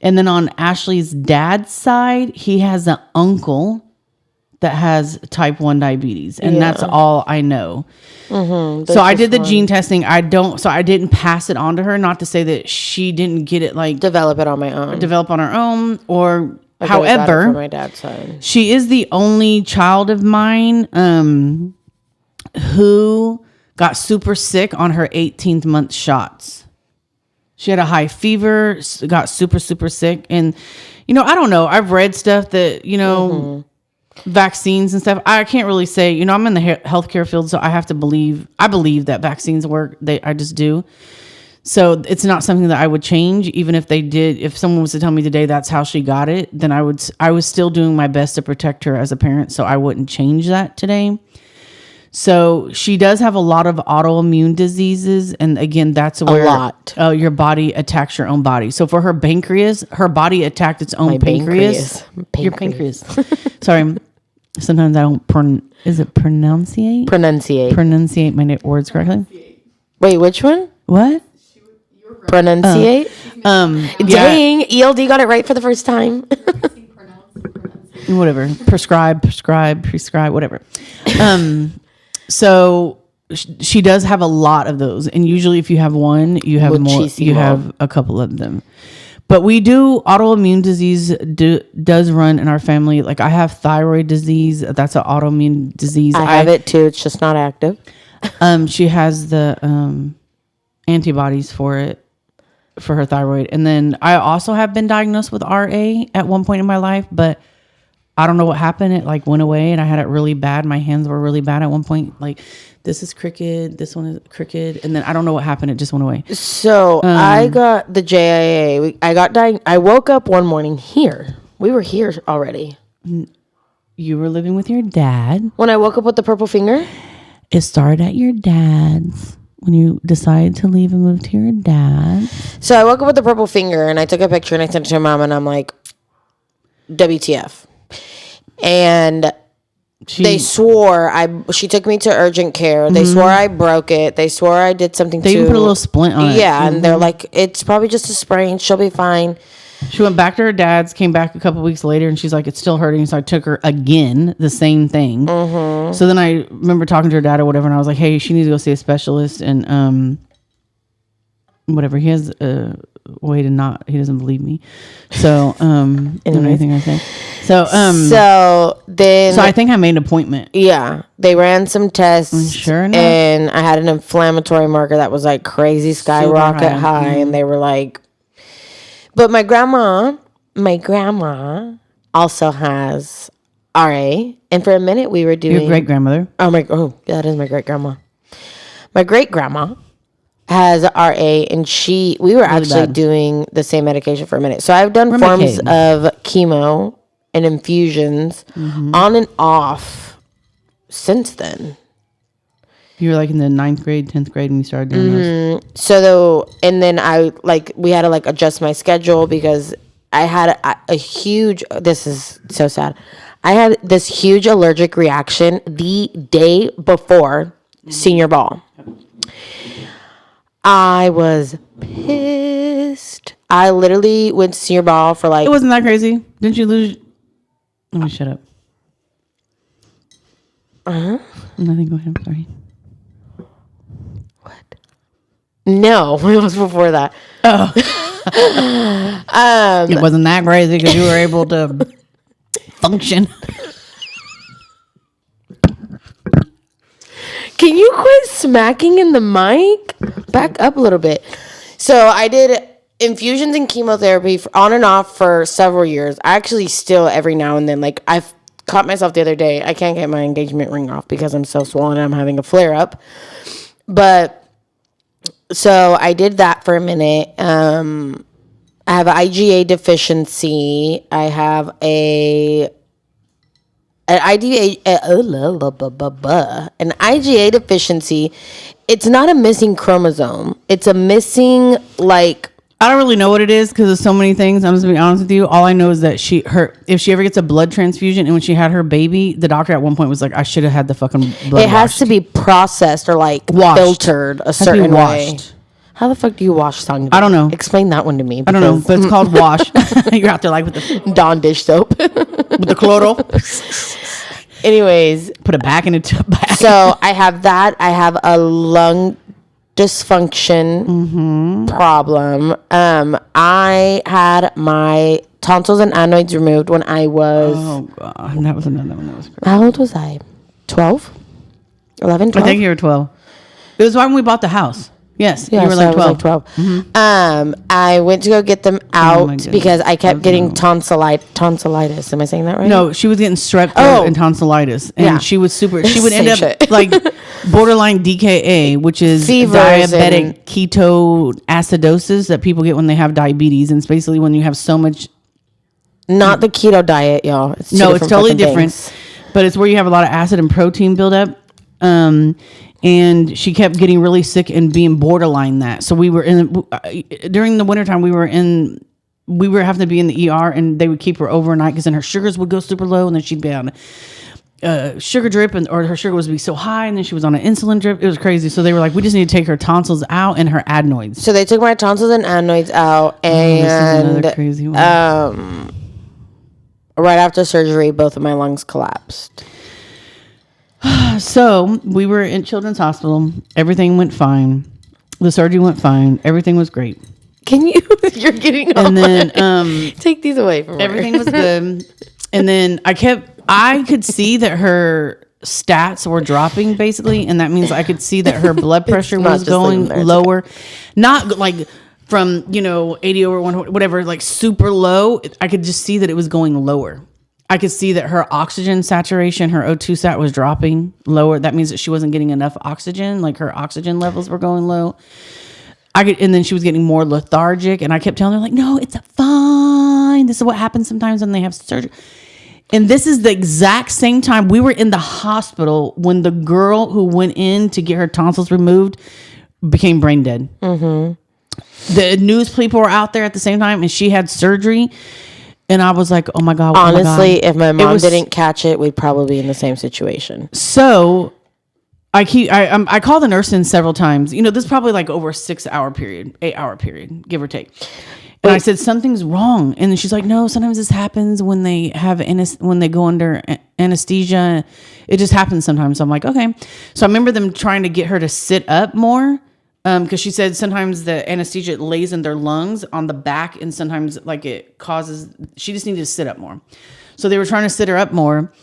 And then on Ashley's dad's side, he has an uncle that has type 1 diabetes. And that's all I know. Mm-hmm. So I did the gene testing. So I didn't pass it on to her. Not to say that she didn't get it, like develop it on my own. Develop on her own or... However, from my dad's side, she is the only child of mine who got super sick on her 18th month shots. She had a high fever, got super, super sick. And, I don't know. I've read stuff that, vaccines and stuff. I can't really say, I'm in the healthcare field, so I believe that vaccines work. I just do. So it's not something that I would change, even if they did. If someone was to tell me today that's how she got it, then I was still doing my best to protect her as a parent. So I wouldn't change that today. So she does have a lot of autoimmune diseases. And again, that's where your body attacks your own body. So for her pancreas, her body attacked its own pancreas. Your pancreas. Sorry. Sometimes I don't is it pronunciate? Pronunciate my words correctly. Wait, which one? What? Pronunciate. Dang, ELD got it right for the first time. Whatever. Prescribe, whatever. So she does have a lot of those, and usually if you have one, you have more. You have a couple of them. But we do autoimmune disease does run in our family. Like I have thyroid disease. That's an autoimmune disease. I have it too. It's just not active. She has the antibodies for it. For her thyroid. And then I also have been diagnosed with RA at one point in my life, but I don't know what happened. It like went away and I had it really bad. My hands were really bad at one point. Like this is crooked. This one is crooked. And then I don't know what happened. It just went away. So I got the JIA. I woke up one morning here. We were here already. You were living with your dad. When I woke up with the purple finger? It started at your dad's. When you decided to leave and move to your dad. So I woke up with the purple finger and I took a picture and I sent it to my mom and I'm like, WTF. And they swore she took me to urgent care. They swore I broke it. They swore I did something They even put a little splint on it. Yeah, and they're like, it's probably just a sprain. She'll be fine. She went back to her dad's, came back a couple weeks later, and she's like, it's still hurting. So I took her again, the same thing. Mm-hmm. So then I remember talking to her dad or whatever, and I was like, hey, she needs to go see a specialist. And whatever, he has a way to he doesn't believe me. So, anything I say. So I think I made an appointment. Yeah. They ran some tests. Sure enough. And I had an inflammatory marker that was like crazy skyrocket high. Mm-hmm. And they were like, but my grandma also has RA. And for a minute we were doing... Your great-grandmother? Oh, that is my great-grandma. My great-grandma has RA and we were really actually doing the same medication for a minute. So I've done forms of chemo and infusions on and off since then. You were like in the 9th grade, 10th grade when you started doing those. So and then we had to adjust my schedule because I had a huge, this is so sad. I had this huge allergic reaction the day before senior ball. I was pissed. I literally went to senior ball for It wasn't that crazy. Didn't you lose? Let me shut up. Nothing. Go ahead. I'm sorry. What? No, it was before that. It wasn't that crazy because you were able to function. Can you quit smacking in the mic? Back up a little bit. So I did infusions and chemotherapy on and off for several years. I actually still every now and then, like I've caught myself the other day. I can't get my engagement ring off because I'm so swollen and I'm having a flare up. But so I did that for a minute. I have an IgA deficiency. I have an IgA deficiency. It's not a missing chromosome. It's a missing, like, I don't really know what it is because of so many things. I'm just gonna be honest with you. All I know is that if she ever gets a blood transfusion, and when she had her baby, the doctor at one point was like, I should have had the fucking blood. It has to be processed or like washed. Filtered a certain way. How the fuck do you wash song? I don't know. Explain that one to me. I don't know, but it's called wash. You're out there like with the Dawn dish soap. with the chloro. Anyways, put it back in a bag. So I have that. I have a lung dysfunction problem. I had my tonsils and adenoids removed when I was... Oh, God. That was another one that was crazy. How old was I? 12? 11, 12? I think you were 12. It was when we bought the house. Yes, yeah, you were so like 12. I was like 12. I went to go get them out because I kept getting tonsillitis. Am I saying that right? No, she was getting strep throat and tonsillitis. And she was she would end up like borderline DKA, which is diabetic ketoacidosis that people get when they have diabetes. And it's basically when you have so much. Not the keto diet, y'all. It's totally different. Things. But it's where you have a lot of acid and protein buildup. And she kept getting really sick and being borderline that. So we were during the wintertime, we were having to be in the ER, and they would keep her overnight because then her sugars would go super low, and then she'd be on sugar drip, or her sugar would be so high, and then she was on an insulin drip. It was crazy. So they were like, we just need to take her tonsils out and her adenoids. So they took my tonsils and adenoids out, and this is another crazy one. Right after surgery, both of my lungs collapsed. So we were in Children's Hospital. Everything went fine. The surgery went fine. Everything was great. Can you? You're getting. And then take these away from her. Everything was good. And then I could see that her stats were dropping basically, and that means I could see that her blood pressure was going lower. Okay. Not like from 80 over 100, whatever, like super low. I could just see that it was going lower. I could see that her oxygen saturation, her O2 sat was dropping lower. That means that she wasn't getting enough oxygen. Like her oxygen levels were going low. And then she was getting more lethargic. And I kept telling her like, no, it's fine. This is what happens sometimes when they have surgery. And this is the exact same time we were in the hospital when the girl who went in to get her tonsils removed became brain dead. Mm-hmm. The news people were out there at the same time, and she had surgery. And I was like, oh my God. Honestly, if my mom didn't catch it, we'd probably be in the same situation. So I called the nurse in several times. This is probably like over a 8-hour period, give or take. And I said, something's wrong. And then she's like, no, sometimes this happens when they go under anesthesia. It just happens sometimes. So I'm like, okay. So I remember them trying to get her to sit up more. Because she said sometimes the anesthesia lays in their lungs on the back, and sometimes like it causes, she just needed to sit up more. So they were trying to sit her up more.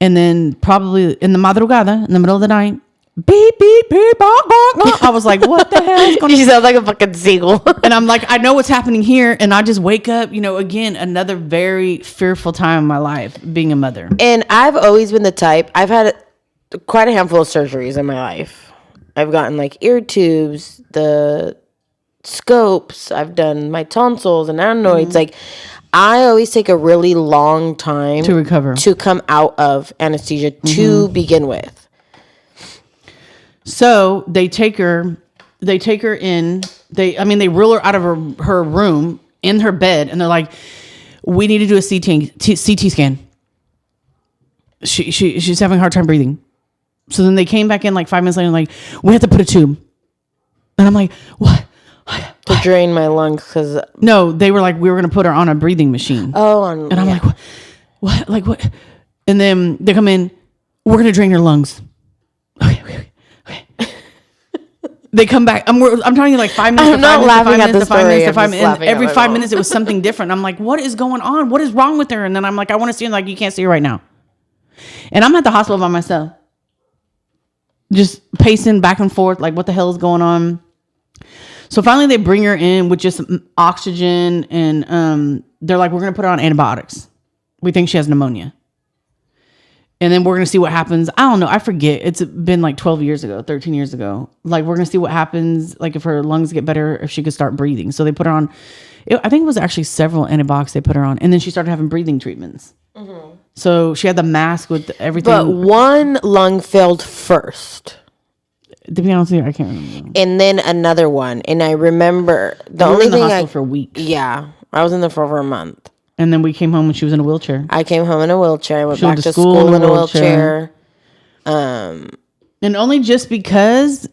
And then probably in the madrugada, in the middle of the night, beep, beep, beep, bonk, bonk, bonk. I was like, what the hell is going on? She sounds like a fucking seagull. And I'm like, I know what's happening here. And I just wake up, again, another very fearful time in my life being a mother. And I've always been the type, I've had quite a handful of surgeries in my life. I've gotten like ear tubes, the scopes. I've done my tonsils and adenoids. Mm-hmm. Like I always take a really long time to recover, to come out of anesthesia to begin with. So they take her in. They rule her out of her room in her bed, and they're like, "We need to do a CT scan. She's having a hard time breathing." So then they came back in like 5 minutes later and like, we have to put a tube. And I'm like, what? To drain my lungs because... No, they were like, we were going to put her on a breathing machine. Oh. And I'm like, what? Like what? And then they come in, we're going to drain her lungs. Okay. They come back. I'm telling you, like 5 minutes. I'm not laughing at the story. I'm just laughing at Every my 5 mom. minutes, it was something different. I'm like, what is going on? What is wrong with her? And then I'm like, I want to see her. Like, you can't see her right now. And I'm at the hospital by myself, just pacing back and forth. Like, what the hell is going on? So finally, they bring her in with just oxygen, and they're like, we're gonna put her on antibiotics. We think she has pneumonia. And then we're going to see what happens. I don't know. I forget. It's been like 12 years ago, 13 years ago. Like, we're going to see what happens. Like, if her lungs get better, if she could start breathing. So they put her on, I think it was actually several antibiotics they put her on. And then she started having breathing treatments. Mm-hmm. So she had the mask with everything. But one lung failed first. To be honest with you, I can't remember. And then another one. And I remember the We were only in the thing hospital for a week. Yeah. I was in there for over a month. And then we came home and she was in a wheelchair. I came home in a wheelchair. I went back to school in a wheelchair. And only just because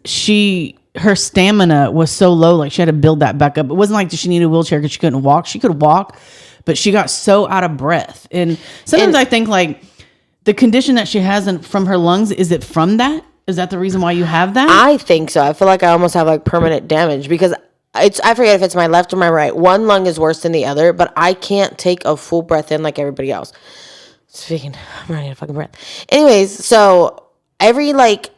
her stamina was so low, like she had to build that back up. It wasn't like she needed a wheelchair because she couldn't walk. She could walk, but she got so out of breath. And sometimes I think like the condition that she has from her lungs, is it from that? Is that the reason why you have that? I think so. I feel like I almost have like permanent damage because I forget if it's my left or my right. One lung is worse than the other, but I can't take a full breath in like everybody else. Speaking, I'm running out of fucking breath. Anyways, so every like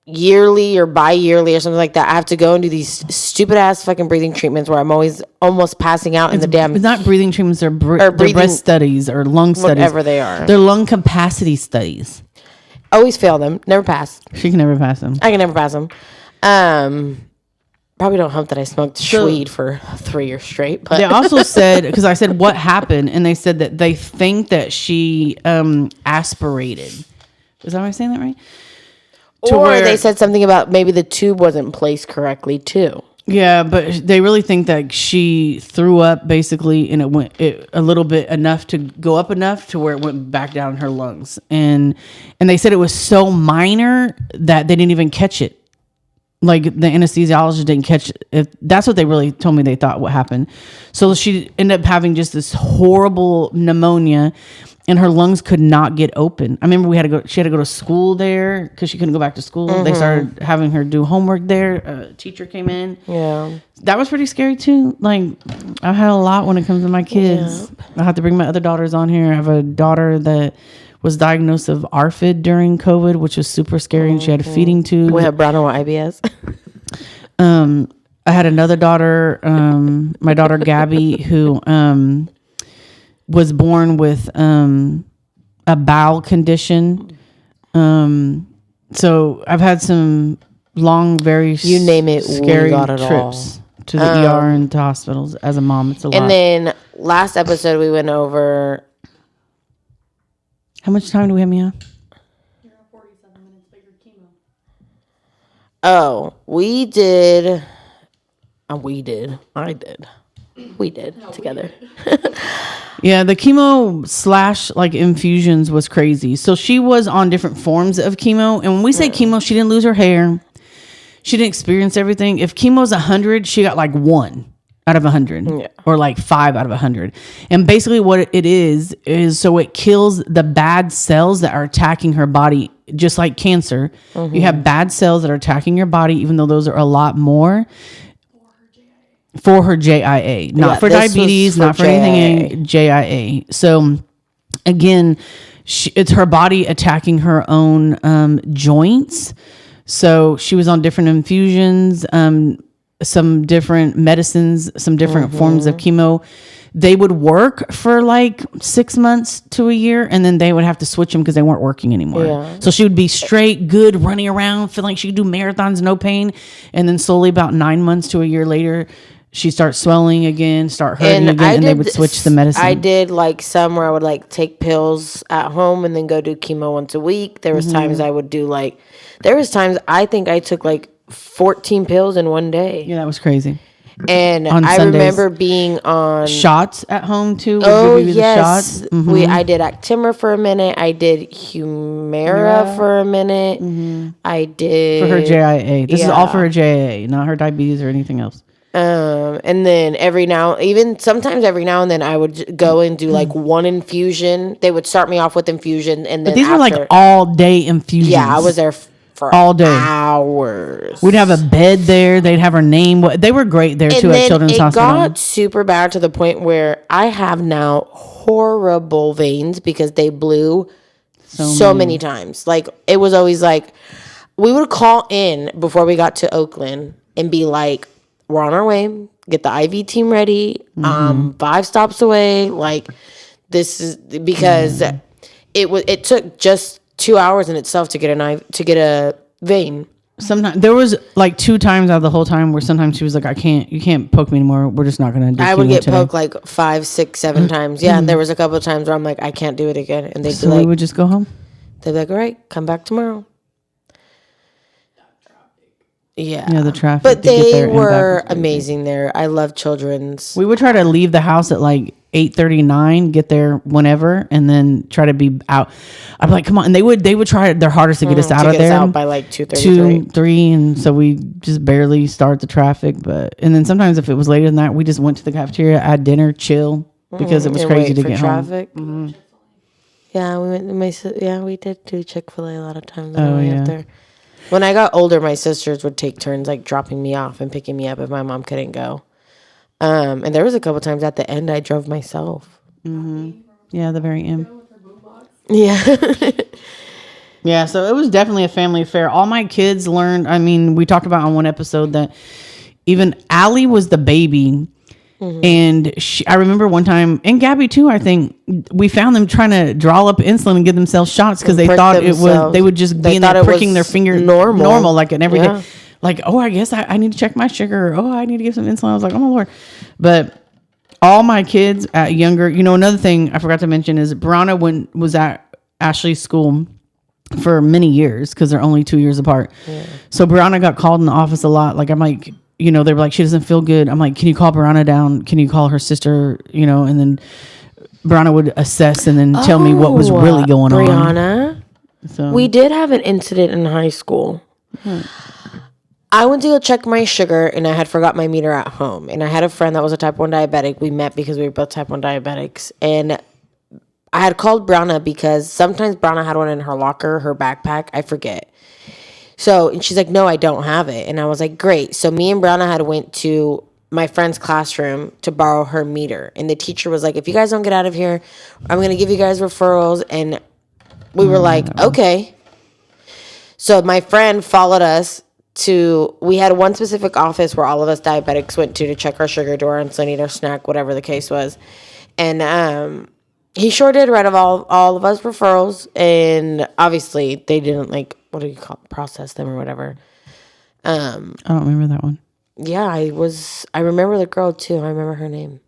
yearly or bi-yearly or something like that, I have to go and do these stupid ass fucking breathing treatments where I'm always almost passing out in the damn. It's not breathing treatments, they're breath studies or lung studies. Whatever they are. They're lung capacity studies. Always fail them. Never pass. She can never pass them. I can never pass them. Probably don't hope that I smoked weed for 3 years straight. But they also said, because I said what happened, and they said that they think that she aspirated. Is that, am I saying that right? Or they said something about maybe the tube wasn't placed correctly too. Yeah, but they really think that she threw up basically, and it went a little bit enough to go up enough to where it went back down her lungs, and they said it was so minor that they didn't even catch it. Like the anesthesiologist didn't catch it. If that's what they really told me they thought what happened. So she ended up having just this horrible pneumonia, and her lungs could not get open. I remember she had to go to school there because she couldn't go back to school. Mm-hmm. They started having her do homework there. A teacher came in. Yeah. That was pretty scary too. Like, I've had a lot when it comes to my kids. Yeah. I have to bring my other daughters on here. I have a daughter that was diagnosed of ARFID during COVID, which was super scary, and she had a feeding tube. We have brown or IBS. I had another daughter, my daughter Gabby, who was born with a bowel condition. So I've had some long, very you name it, scary trips to the ER and to hospitals. As a mom, it's a lot. And then last episode we went over. How much time do we have, Mia? You're on 47 minutes, but your chemo. Oh, we did. I did. We did together. Yeah, the chemo / like infusions was crazy. So she was on different forms of chemo. And when we say chemo, she didn't lose her hair. She didn't experience everything. If chemo's 100, she got like 1 out of 100 or like 5 out of 100. And basically what it is so it kills the bad cells that are attacking her body, just like cancer. Mm-hmm. You have bad cells that are attacking your body, even though those are a lot more. For her JIA, not for diabetes, not for anything, JIA. So again, it's her body attacking her own joints. So she was on different infusions, some different medicines, some different forms of chemo. They would work for like 6 months to a year, and then they would have to switch them because they weren't working anymore. Yeah. So she would be straight, good, running around, feeling like she could do marathons, no pain. And then slowly about 9 months to a year later, she starts swelling again, start hurting again, and they would switch the medicine. I did like some where I would like take pills at home and then go do chemo once a week. There was times I would do I think I took like 14 pills in one day. Yeah, that was crazy. And I remember being on shots at home too. Oh yes, I did Actimra for a minute. I did Humira for a minute. I did for her JIA. This is all for her JIA, not her diabetes or anything else. And then sometimes every now and then I would go and do like one infusion. They would start me off with infusion, and then but these were like all day infusions. Yeah, I was there for all day. hours. We'd have a bed there. They'd have her name. They were great there too at Children's Hospital. It got super bad to the point where I have now horrible veins because they blew so many times. Like, it was always like, we would call in before we got to Oakland and be like, we're on our way. Get the IV team ready. 5 stops away. Like, this is because it took just 2 hours in itself to get a vein. Sometimes there was like 2 times out of the whole time where sometimes she was like, you can't poke me anymore. We're just not gonna do. I would get poked like 5, 6, 7 times. Yeah, and there was a couple of times where I'm like, I can't do it again, and they'd be like, we would just go home. They'd be like, all right, come back tomorrow. Yeah, the traffic. But they were amazing there. I love Children's. We would try to leave the house at like 8:39, get there whenever, and then try to be out. I'd be like, come on. And they would try their hardest to get us out of there. Out by like 2:33. 2:03, and so we just barely start the traffic. And then sometimes if it was later than that, we just went to the cafeteria, had dinner, chill, because it was crazy to get traffic. home. Yeah, we went. We did do Chick-fil-A a lot of times. Yeah. Up there. When I got older, my sisters would take turns like dropping me off and picking me up if my mom couldn't go. And there was a couple times at the end I drove myself. Yeah, the very end. Yeah. Yeah, so it was definitely a family affair. All my kids learned. I mean, we talked about on one episode that even Allie was the baby. And I remember one time, and Gabby too, I think, we found them trying to draw up insulin and give themselves shots because they thought they would just be in there pricking their finger normal like an everyday. Like, oh, I guess I need to check my sugar. Oh, I need to give some insulin. I was like, oh my Lord. But all my kids at younger, another thing I forgot to mention is Brianna was at Ashley's school for many years because they're only 2 years apart. Yeah. So Brianna got called in the office a lot. Like, I'm like, they were like, she doesn't feel good. I'm like, can you call Brianna down? Can you call her sister? And then Brianna would assess and then tell me what was really going on. Brianna, so we did have an incident in high school. I went to go check my sugar and I had forgot my meter at home. And I had a friend that was a type 1 diabetic. We met because we were both type 1 diabetics. And I had called Brianna because sometimes Brianna had one in her locker, her backpack. I forget. So, and she's like, no, I don't have it. And I was like, great. So me and Brianna had went to my friend's classroom to borrow her meter. And the teacher was like, if you guys don't get out of here, I'm going to give you guys referrals. And we were like, okay. So my friend followed us we had one specific office where all of us diabetics went to check our sugar, do our insulin, eat our snack, whatever the case was. And he sure did write all of us referrals. And obviously they didn't process them or whatever. I don't remember that one. Yeah, I remember the girl too. I remember her name.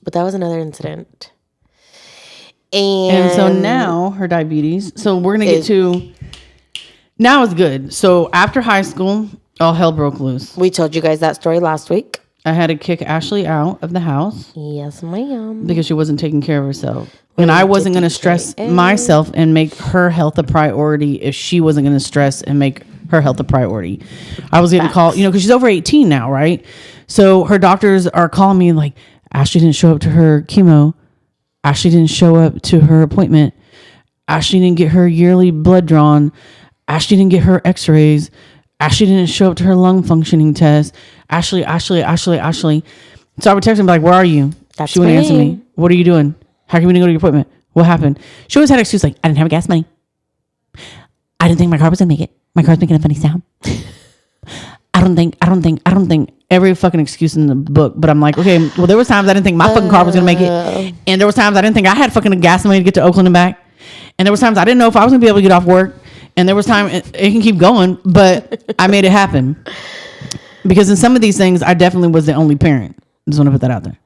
But that was another incident. And so now her diabetes. So we're going to get to... Now it's good. So after high school, all hell broke loose. We told you guys that story last week. I had to kick Ashlie out of the house. Yes, ma'am. Because she wasn't taking care of herself. And I wasn't going to stress myself and make her health a priority if she wasn't going to stress and make her health a priority. I was getting called, because she's over 18 now, right? So her doctors are calling me like, Ashlie didn't show up to her chemo. Ashlie didn't show up to her appointment. Ashlie didn't get her yearly blood drawn. Ashlie didn't get her x-rays. Ashlie didn't show up to her lung functioning test. Ashlie. So I would text her and be like, where are you? She wouldn't answer me. What are you doing? How come you didn't go to your appointment? What happened? She always had an excuse like, I didn't have gas money. I didn't think my car was going to make it. My car's making a funny sound. I don't think. Every fucking excuse in the book. But I'm like, okay, well, there was times I didn't think my fucking car was going to make it. And there was times I didn't think I had fucking gas money to get to Oakland and back. And there was times I didn't know if I was going to be able to get off work. And there was time, it can keep going, but I made it happen. Because in some of these things, I definitely was the only parent. Just want to put that out there.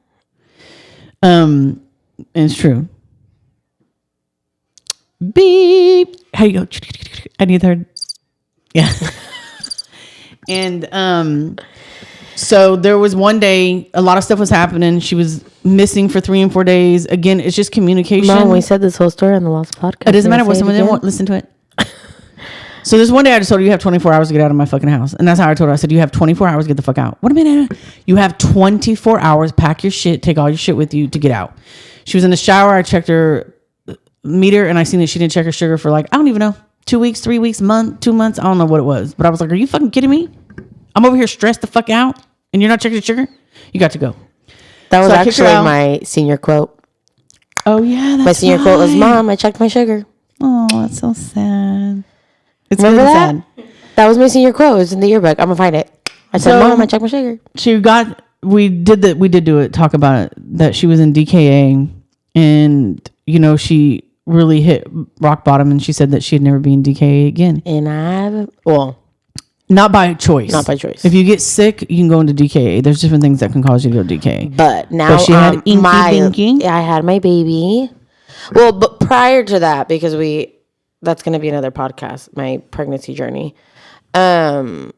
And it's true. Beep. How you go? I need third. Yeah. And so there was one day, a lot of stuff was happening. She was missing for 3 and 4 days. Again, it's just communication. Mom, we said this whole story on the last podcast. It doesn't matter what someone didn't want. Listen to it. So this one day I just told her, you have 24 hours to get out of my fucking house. And that's how I told her. I said, you have 24 hours to get the fuck out. What a minute. You have 24 hours. Pack your shit. Take all your shit with you to get out. She was in the shower. I checked her meter and I seen that she didn't check her sugar for I don't even know, 2 weeks, 3 weeks, month, 2 months. I don't know what it was, but I was like, are you fucking kidding me? I'm over here stressed the fuck out and you're not checking your sugar? You got to go. That was So I kicked her actually out. my senior quote. Oh yeah, that's My senior quote was, right. Mom, I checked my sugar. Oh, that's so sad. It's Remember good that? and sad. That was my senior quote. It was in the yearbook. I'm going to find it. I said, So- Mom, I checked my sugar. We did do it, talk about it, that she was in DKA and, you know, she really hit rock bottom and she said that she'd never be in DKA again. And Not by choice. Not by choice. If you get sick, you can go into DKA. There's different things that can cause you to go DKA. but now But she had inky dinky. I had my baby. Well, but prior to that, because that's going to be another podcast, my pregnancy journey. Me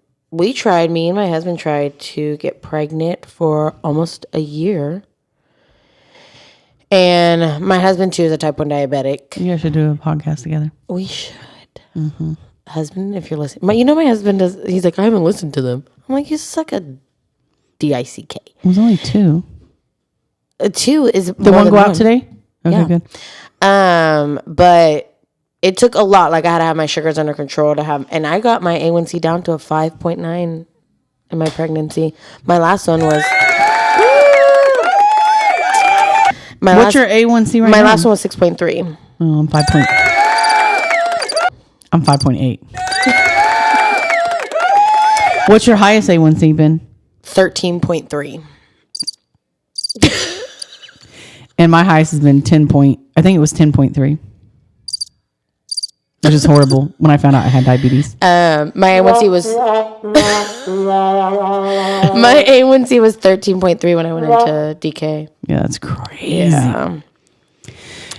and my husband tried to get pregnant for almost a year. And my husband too is a type 1 diabetic. You guys should do a podcast together. We should. Mm-hmm. Husband, if you're listening. My husband does, he's like, I haven't listened to them. I'm like, you suck a DICK. It was only 2. 2 is The more one than go out today? Okay, Yeah. good. But it took a lot. Like I had to have my sugars under control and I got my A1C down to a 5.9 in my pregnancy. My last one was. What's your A1C right now? My last one was 6.3. Oh, I'm 5.8. What's your highest A1C been? 13.3. And my highest has been I think it was 10.3. Which is horrible when I found out I had diabetes. My A1C was 13.3 when I went into DK. Yeah, that's crazy. Yeah.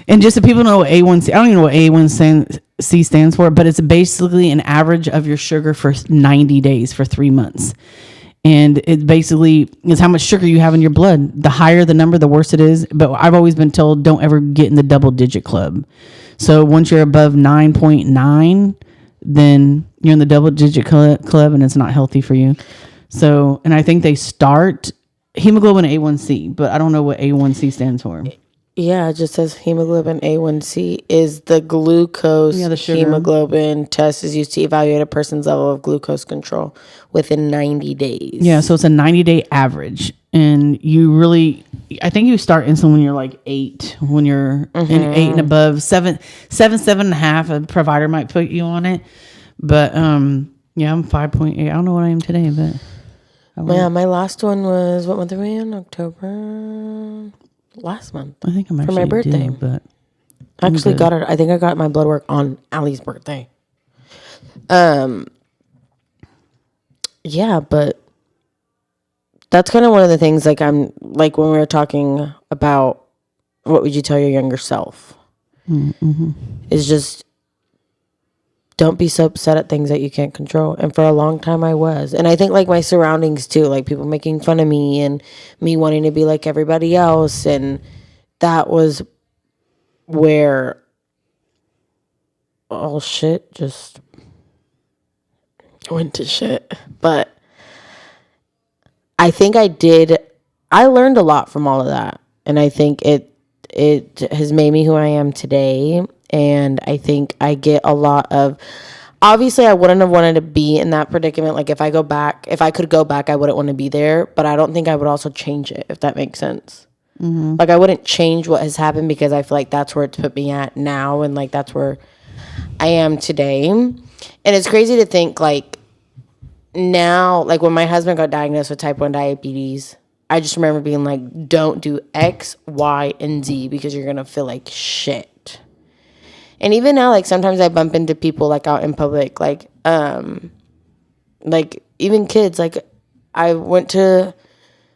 And just so people know what A1C, I don't even know what A1C stands for, but it's basically an average of your sugar for 90 days for 3 months. And it basically is how much sugar you have in your blood. The higher the number, the worse it is. But I've always been told don't ever get in the double digit club. So once you're above 9.9, then you're in the double digit club and it's not healthy for you. So, and I think they start hemoglobin A1C, but I don't know what A1C stands for. Yeah, it just says hemoglobin A1C is the glucose the sugar. hemoglobin test is used to evaluate a person's level of glucose control within 90 days. Yeah, so it's a 90-day average. And I think you start insulin when you're like 8, when you're in 8 and above, 7, 7.5, a provider might put you on it. But yeah, I'm 5.8. I don't know what I am today, but. Yeah, my last one was, what month are we in? October? Last month. I think I'm actually for my birthday. due, but I actually got it. I think I got my blood work on Allie's birthday. Yeah, but that's kind of one of the things, like I'm like when we were talking about what would you tell your younger self, is just don't be so upset at things that you can't control. And for a long time I was. And I think like my surroundings too, like people making fun of me and me wanting to be like everybody else. And that was where all shit just went to shit. But I think I learned a lot from all of that. And I think it has made me who I am today. And I think I get a lot of, obviously I wouldn't have wanted to be in that predicament. Like if I could go back, I wouldn't want to be there, but I don't think I would also change it, if that makes sense. Mm-hmm. Like I wouldn't change what has happened because I feel like that's where it's put me at now. And like, that's where I am today. And it's crazy to think like now, like when my husband got diagnosed with type 1 diabetes, I just remember being like, don't do X, Y, and Z because you're going to feel like shit. And even now, like, sometimes I bump into people, like, out in public, like even kids, like, me and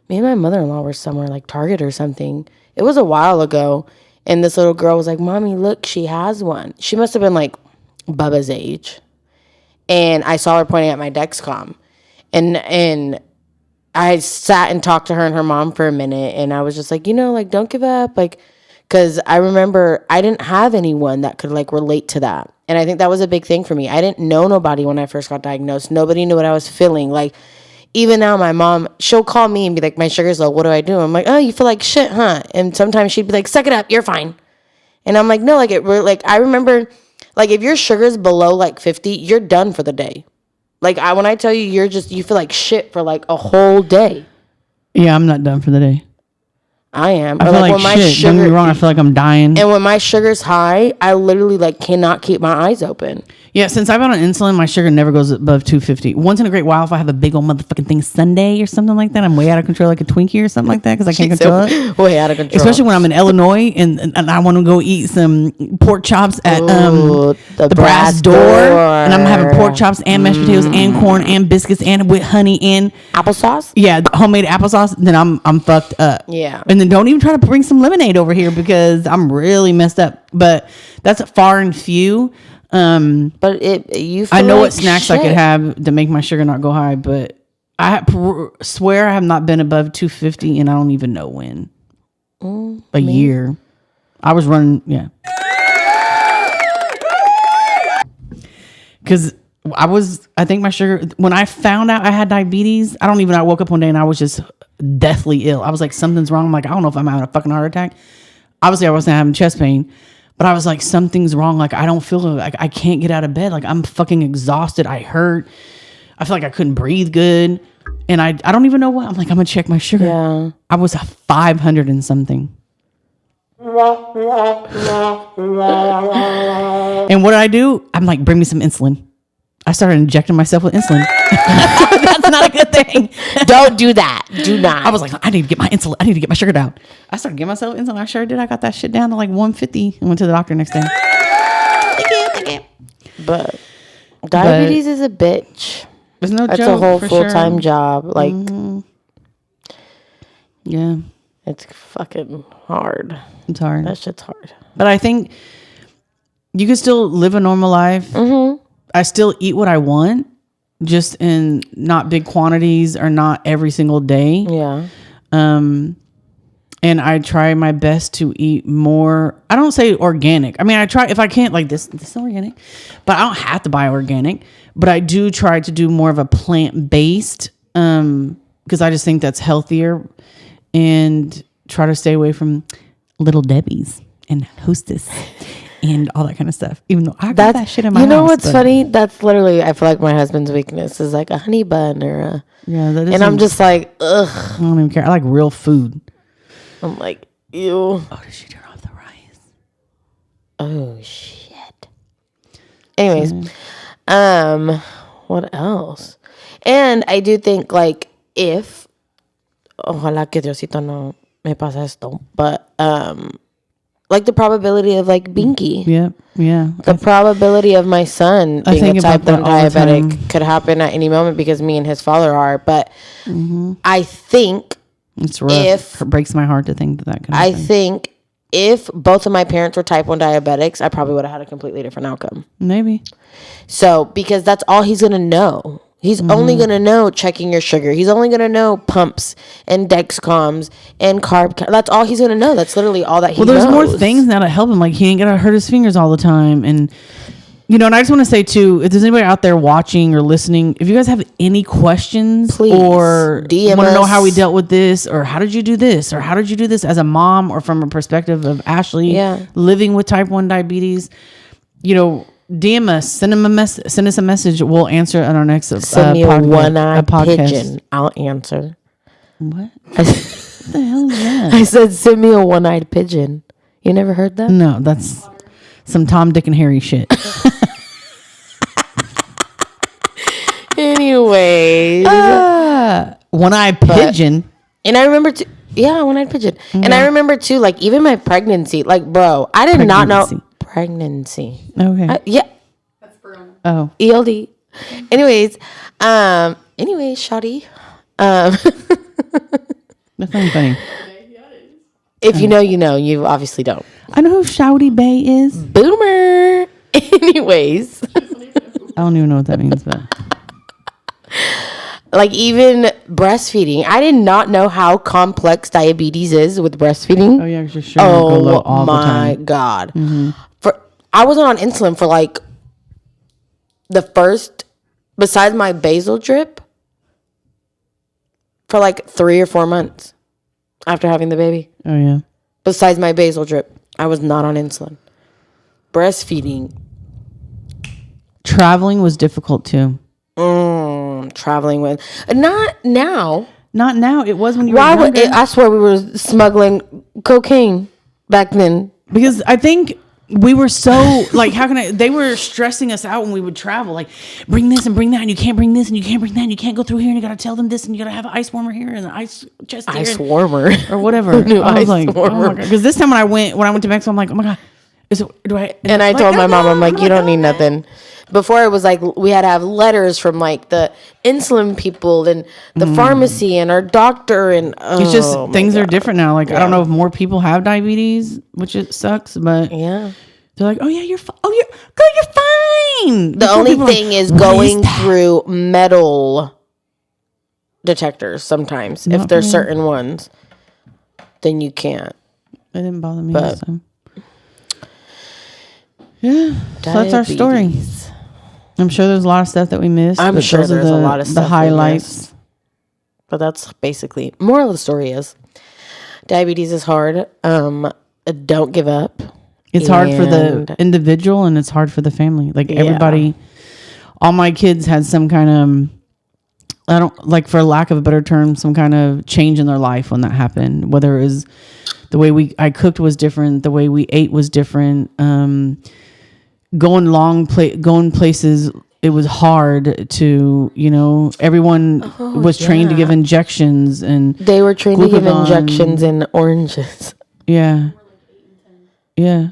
my mother-in-law were somewhere, like, Target or something. It was a while ago, and this little girl was like, Mommy, look, she has one. She must have been, like, Bubba's age. And I saw her pointing at my Dexcom. And I sat and talked to her and her mom for a minute, and I was just like, like, don't give up, like, because I remember I didn't have anyone that could, like, relate to that. And I think that was a big thing for me. I didn't know nobody when I first got diagnosed. Nobody knew what I was feeling. Like, even now, my mom, she'll call me and be like, my sugar's low. What do I do? I'm like, oh, you feel like shit, huh? And sometimes she'd be like, suck it up. You're fine. And I'm like, no, like, I remember, Like if your sugar's below like 50, you're done for the day. Like when I tell you, you feel like shit for like a whole day. Yeah, I'm not done for the day. I am. I feel like when my shit. Don't get me wrong. I feel like I'm dying. And when my sugar's high, I literally like cannot keep my eyes open. Yeah, since I've been on insulin, my sugar never goes above 250. Once in a great while, if I have a big old motherfucking thing Sunday or something like that, I'm way out of control, like a Twinkie or something like that, because I can't control it. Way out of control. Especially when I'm in Illinois and I want to go eat some pork chops at the Brass Door, and I'm having pork chops and mashed potatoes and corn and biscuits and with honey and applesauce. Yeah, homemade applesauce. Then I'm fucked up. Yeah, and then don't even try to bring some lemonade over here because I'm really messed up. But that's far and few. But I know what snacks I could have to make my sugar not go high, but I swear I have not been above 250 and I don't even know when. A year. I was running, yeah. Because I think my sugar, when I found out I had diabetes, I woke up one day and I was just deathly ill. I was like, something's wrong. I'm like, I don't know if I'm having a fucking heart attack. Obviously I wasn't having chest pain. But I was like, something's wrong. Like, I don't feel like I can't get out of bed. Like, I'm fucking exhausted. I hurt. I feel like I couldn't breathe good. And I don't even know what. I'm like, I'm going to check my sugar. Yeah. I was 500 and something. And what did I do? I'm like, bring me some insulin. I started injecting myself with insulin. That's not a good thing. Don't do that. Do not. I was like, I need to get my insulin. I need to get my sugar down. I started giving myself insulin. I sure did. I got that shit down to like 150 and went to the doctor next day. Thank you. But diabetes is a bitch. There's no That's joke. a whole full-time job. Like, yeah. It's fucking hard. It's hard. That shit's hard. But I think you can still live a normal life. Mm-hmm. I still eat what I want, just in not big quantities or not every single day. Yeah. And I try my best to eat more. I don't say organic. I mean, I try if I can't, like this is organic, but I don't have to buy organic. But I do try to do more of a plant-based, because I just think that's healthier, and try to stay away from Little Debbie's and Hostess and all that kind of stuff. Even though I got that shit in my house. You know what's funny? That's literally, I feel like my husband's weakness is like a honey bun or a. Yeah, that is. And I'm just like, ugh. I don't even care. I like real food. I'm like, ew. Oh, did she turn off the rice? Oh shit. Anyways, what else? And I do think like if, ojalá que Diosito no me pasa esto, but like the probability of like Binky. Yeah. The probability of my son being a type 1 diabetic could happen at any moment because me and his father are. But I think it's rough. It breaks my heart to think that could happen. I think if both of my parents were type 1 diabetics, I probably would have had a completely different outcome. Maybe. So, because that's all he's going to know. He's only going to know checking your sugar. He's only going to know pumps and Dexcoms and that's all he's going to know. That's literally all that he knows. Well, there's more things now to help him. Like, he ain't going to hurt his fingers all the time. And, you know, and I just want to say, too, if there's anybody out there watching or listening, if you guys have any questions, please, or DM want to know how we dealt with this, or how did you do this, or how did you do this as a mom, or from a perspective of Ashlie living with type 1 diabetes, you know, DM us, send us a message. We'll answer on our next send me a one-eyed pigeon. I'll answer. What? What the hell is that? I said, send me a one-eyed pigeon. You never heard that? No, that's some Tom, Dick, and Harry shit. Anyways, one-eyed pigeon. And I remember one-eyed pigeon. Mm-hmm. And I remember too, like even my pregnancy, like bro, I did not know pregnancy. Okay. Yeah. That's Bruno. Oh. ELD. Anyways, shoddy. That's not funny. If you know, you know. You obviously don't. I know who Shouty Bay is. Boomer. Anyways. I don't even know what that means, but. Like even breastfeeding. I did not know how complex diabetes is with breastfeeding. Oh, yeah, because your sugar will go low all the time. Oh, my God. Mm-hmm. I wasn't on insulin for like the first, besides my basal drip, for like 3 or 4 months after having the baby. Oh, yeah. Besides my basal drip, I was not on insulin. Breastfeeding, Traveling was difficult too. Traveling with not now. Not now. It was when you Why were would younger. I swear we were smuggling cocaine back then. Because I think we were so like, they were stressing us out when we would travel. Like, bring this and bring that, and you can't bring this and you can't bring that, and you can't go through here, and you got to tell them this, and you got to have an ice warmer here and an ice chest here. Ice warmer or whatever. New I was ice like, warmer. oh my God. Because this time when I went to Mexico, I'm like, oh my God, do I? And I like, told my oh, mom, no, I'm like, you don't need nothing. Before it was like we had to have letters from like the insulin people and the pharmacy and our doctor, and It's just things are different now. Like I don't know if more people have diabetes, which it sucks, but yeah. they're like, oh yeah, you're fine. Oh, you're fine. The Before only people are thing like, is "What going that?" through metal detectors sometimes. If there's certain ones, then you can't. It didn't bother me But- this time. Yeah, so that's our story. Diabetes. I'm sure there's a lot of stuff that we missed. I'm but sure those are there's a lot of stuff the we highlights. missed. But that's basically moral of the story is diabetes is hard. Don't give up. It's hard for the And- individual and it's hard for the family. Like everybody, all my kids had some kind of, I don't like, for lack of a better term, some kind of change in their life when that happened. Whether it was the way I cooked was different, the way we ate was different. Going places, it was hard to, everyone was trained to give injections, and They were trained to give glucagon. injections in oranges. Yeah. Yeah.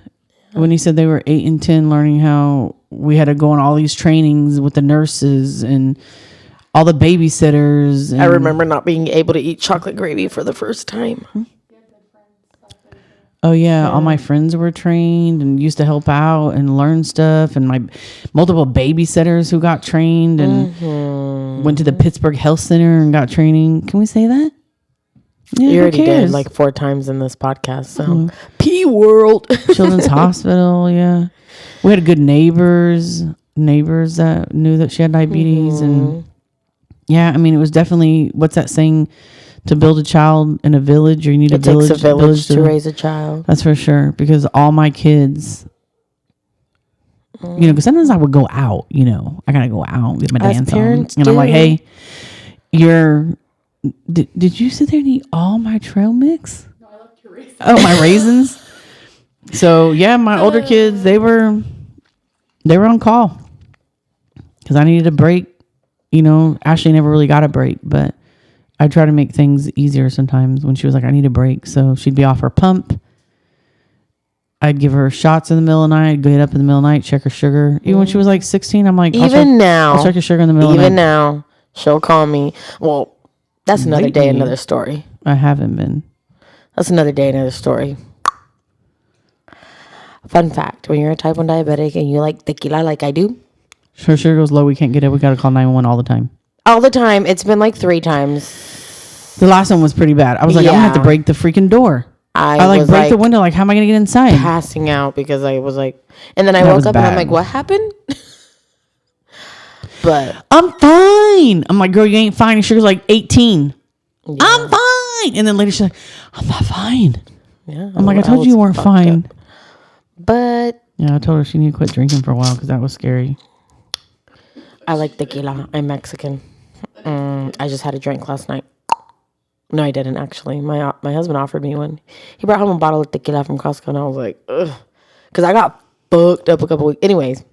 When he said they were 8 and 10, learning how we had to go on all these trainings with the nurses and all the babysitters. And I remember not being able to eat chocolate gravy for the first time. Oh yeah, all my friends were trained and used to help out and learn stuff, and my multiple babysitters who got trained and went to the Pittsburgh Health Center and got training. Can we say that? Yeah, You who already cares? did like 4 times in this podcast. So P World. Children's Hospital. Yeah, we had good neighbors that knew that she had diabetes, and yeah, I mean it was definitely, what's that saying? To build a child in a village, or you need It takes a village to raise a child. That's for sure. Because all my kids, because sometimes I would go out, I gotta go out and get my As dance on. parents And I'm like, do. hey, did you sit there and eat all my trail mix? No, I left your raisins. Oh, my raisins. So yeah, my older kids, they were on call because I needed a break. Ashlie never really got a break, but I try to make things easier sometimes when she was like, I need a break. So she'd be off her pump. I'd give her shots in the middle of the night. I'd get up in the middle of the night, check her sugar. Even when she was like 16, I'm like, I'll check your sugar in the middle of the night. Even now, she'll call me. Well, that's another day, Lately. another story. I haven't been. That's another day, another story. Fun fact, when you're a type 1 diabetic and you like tequila like I do, Her sugar goes low. We can't get it. We got to call 911 all the time. all the time, it's been like 3 times. The last one was pretty bad. I was like, I'm going to have to Yeah. break the freaking door. I like was break the window. Like, how am I going to get inside? passing out because I was like, and then I That woke was up and I'm bad. like, what happened? But I'm fine. I'm like, girl, you ain't fine. Your sugar's like 18. I'm fine. And then later she's like, I'm not fine. yeah, I'm like, I told you you weren't fine. But Yeah, I told her she needed to quit drinking for a while because that was scary. I like tequila. I'm Mexican. I just had a drink last night. No, I didn't actually. My husband offered me one. He brought home a bottle of tequila from Costco, and I was like, ugh, because I got fucked up a couple weeks. Anyways.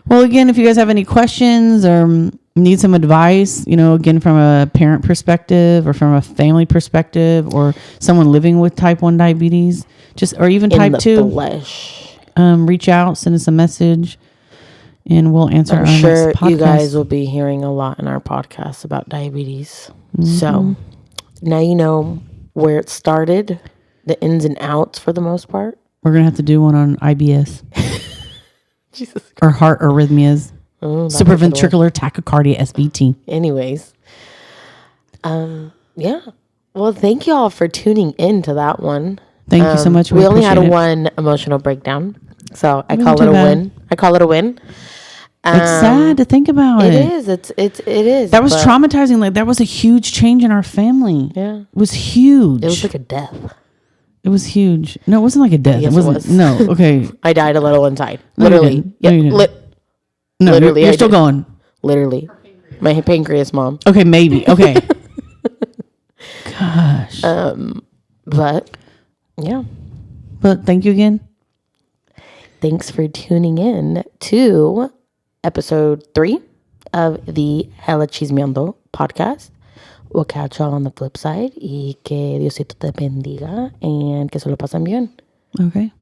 Well, again, if you guys have any questions or need some advice, again, from a parent perspective or from a family perspective or someone living with type 1 diabetes, or even In type the 2, flesh. reach out, send us a message, and we'll answer I'm our sure next podcast. you guys will be hearing a lot in our podcast about diabetes. So now you know where it started, the ins and outs for the most part. We're going to have to do one on IBS Jesus. or heart arrhythmias, Oh, that's a good one. supraventricular tachycardia, SVT. Anyways. Yeah. Well, thank you all for tuning in to that one. Thank you so much. We only had appreciate it. one emotional breakdown. So I Wasn't call it too a bad. win. I call it a win. It's sad to think about it. It is. It is. That was but traumatizing. Like, that was a huge change in our family. Yeah. It was huge. It was like a death. It was huge. No, it wasn't like a death. Yes, it wasn't. it was. No, okay. I died a little inside. No, you Literally. didn't. No, you didn't. No, literally, you're I still did. going. Literally. My pancreas, mom. Okay, maybe. Okay. Gosh. But yeah. But thank you again. Thanks for tuning in to episode 3 of the Hella Chismeando podcast. We'll catch y'all on the flip side. Y que Diosito te bendiga and que se lo pasen bien. Okay.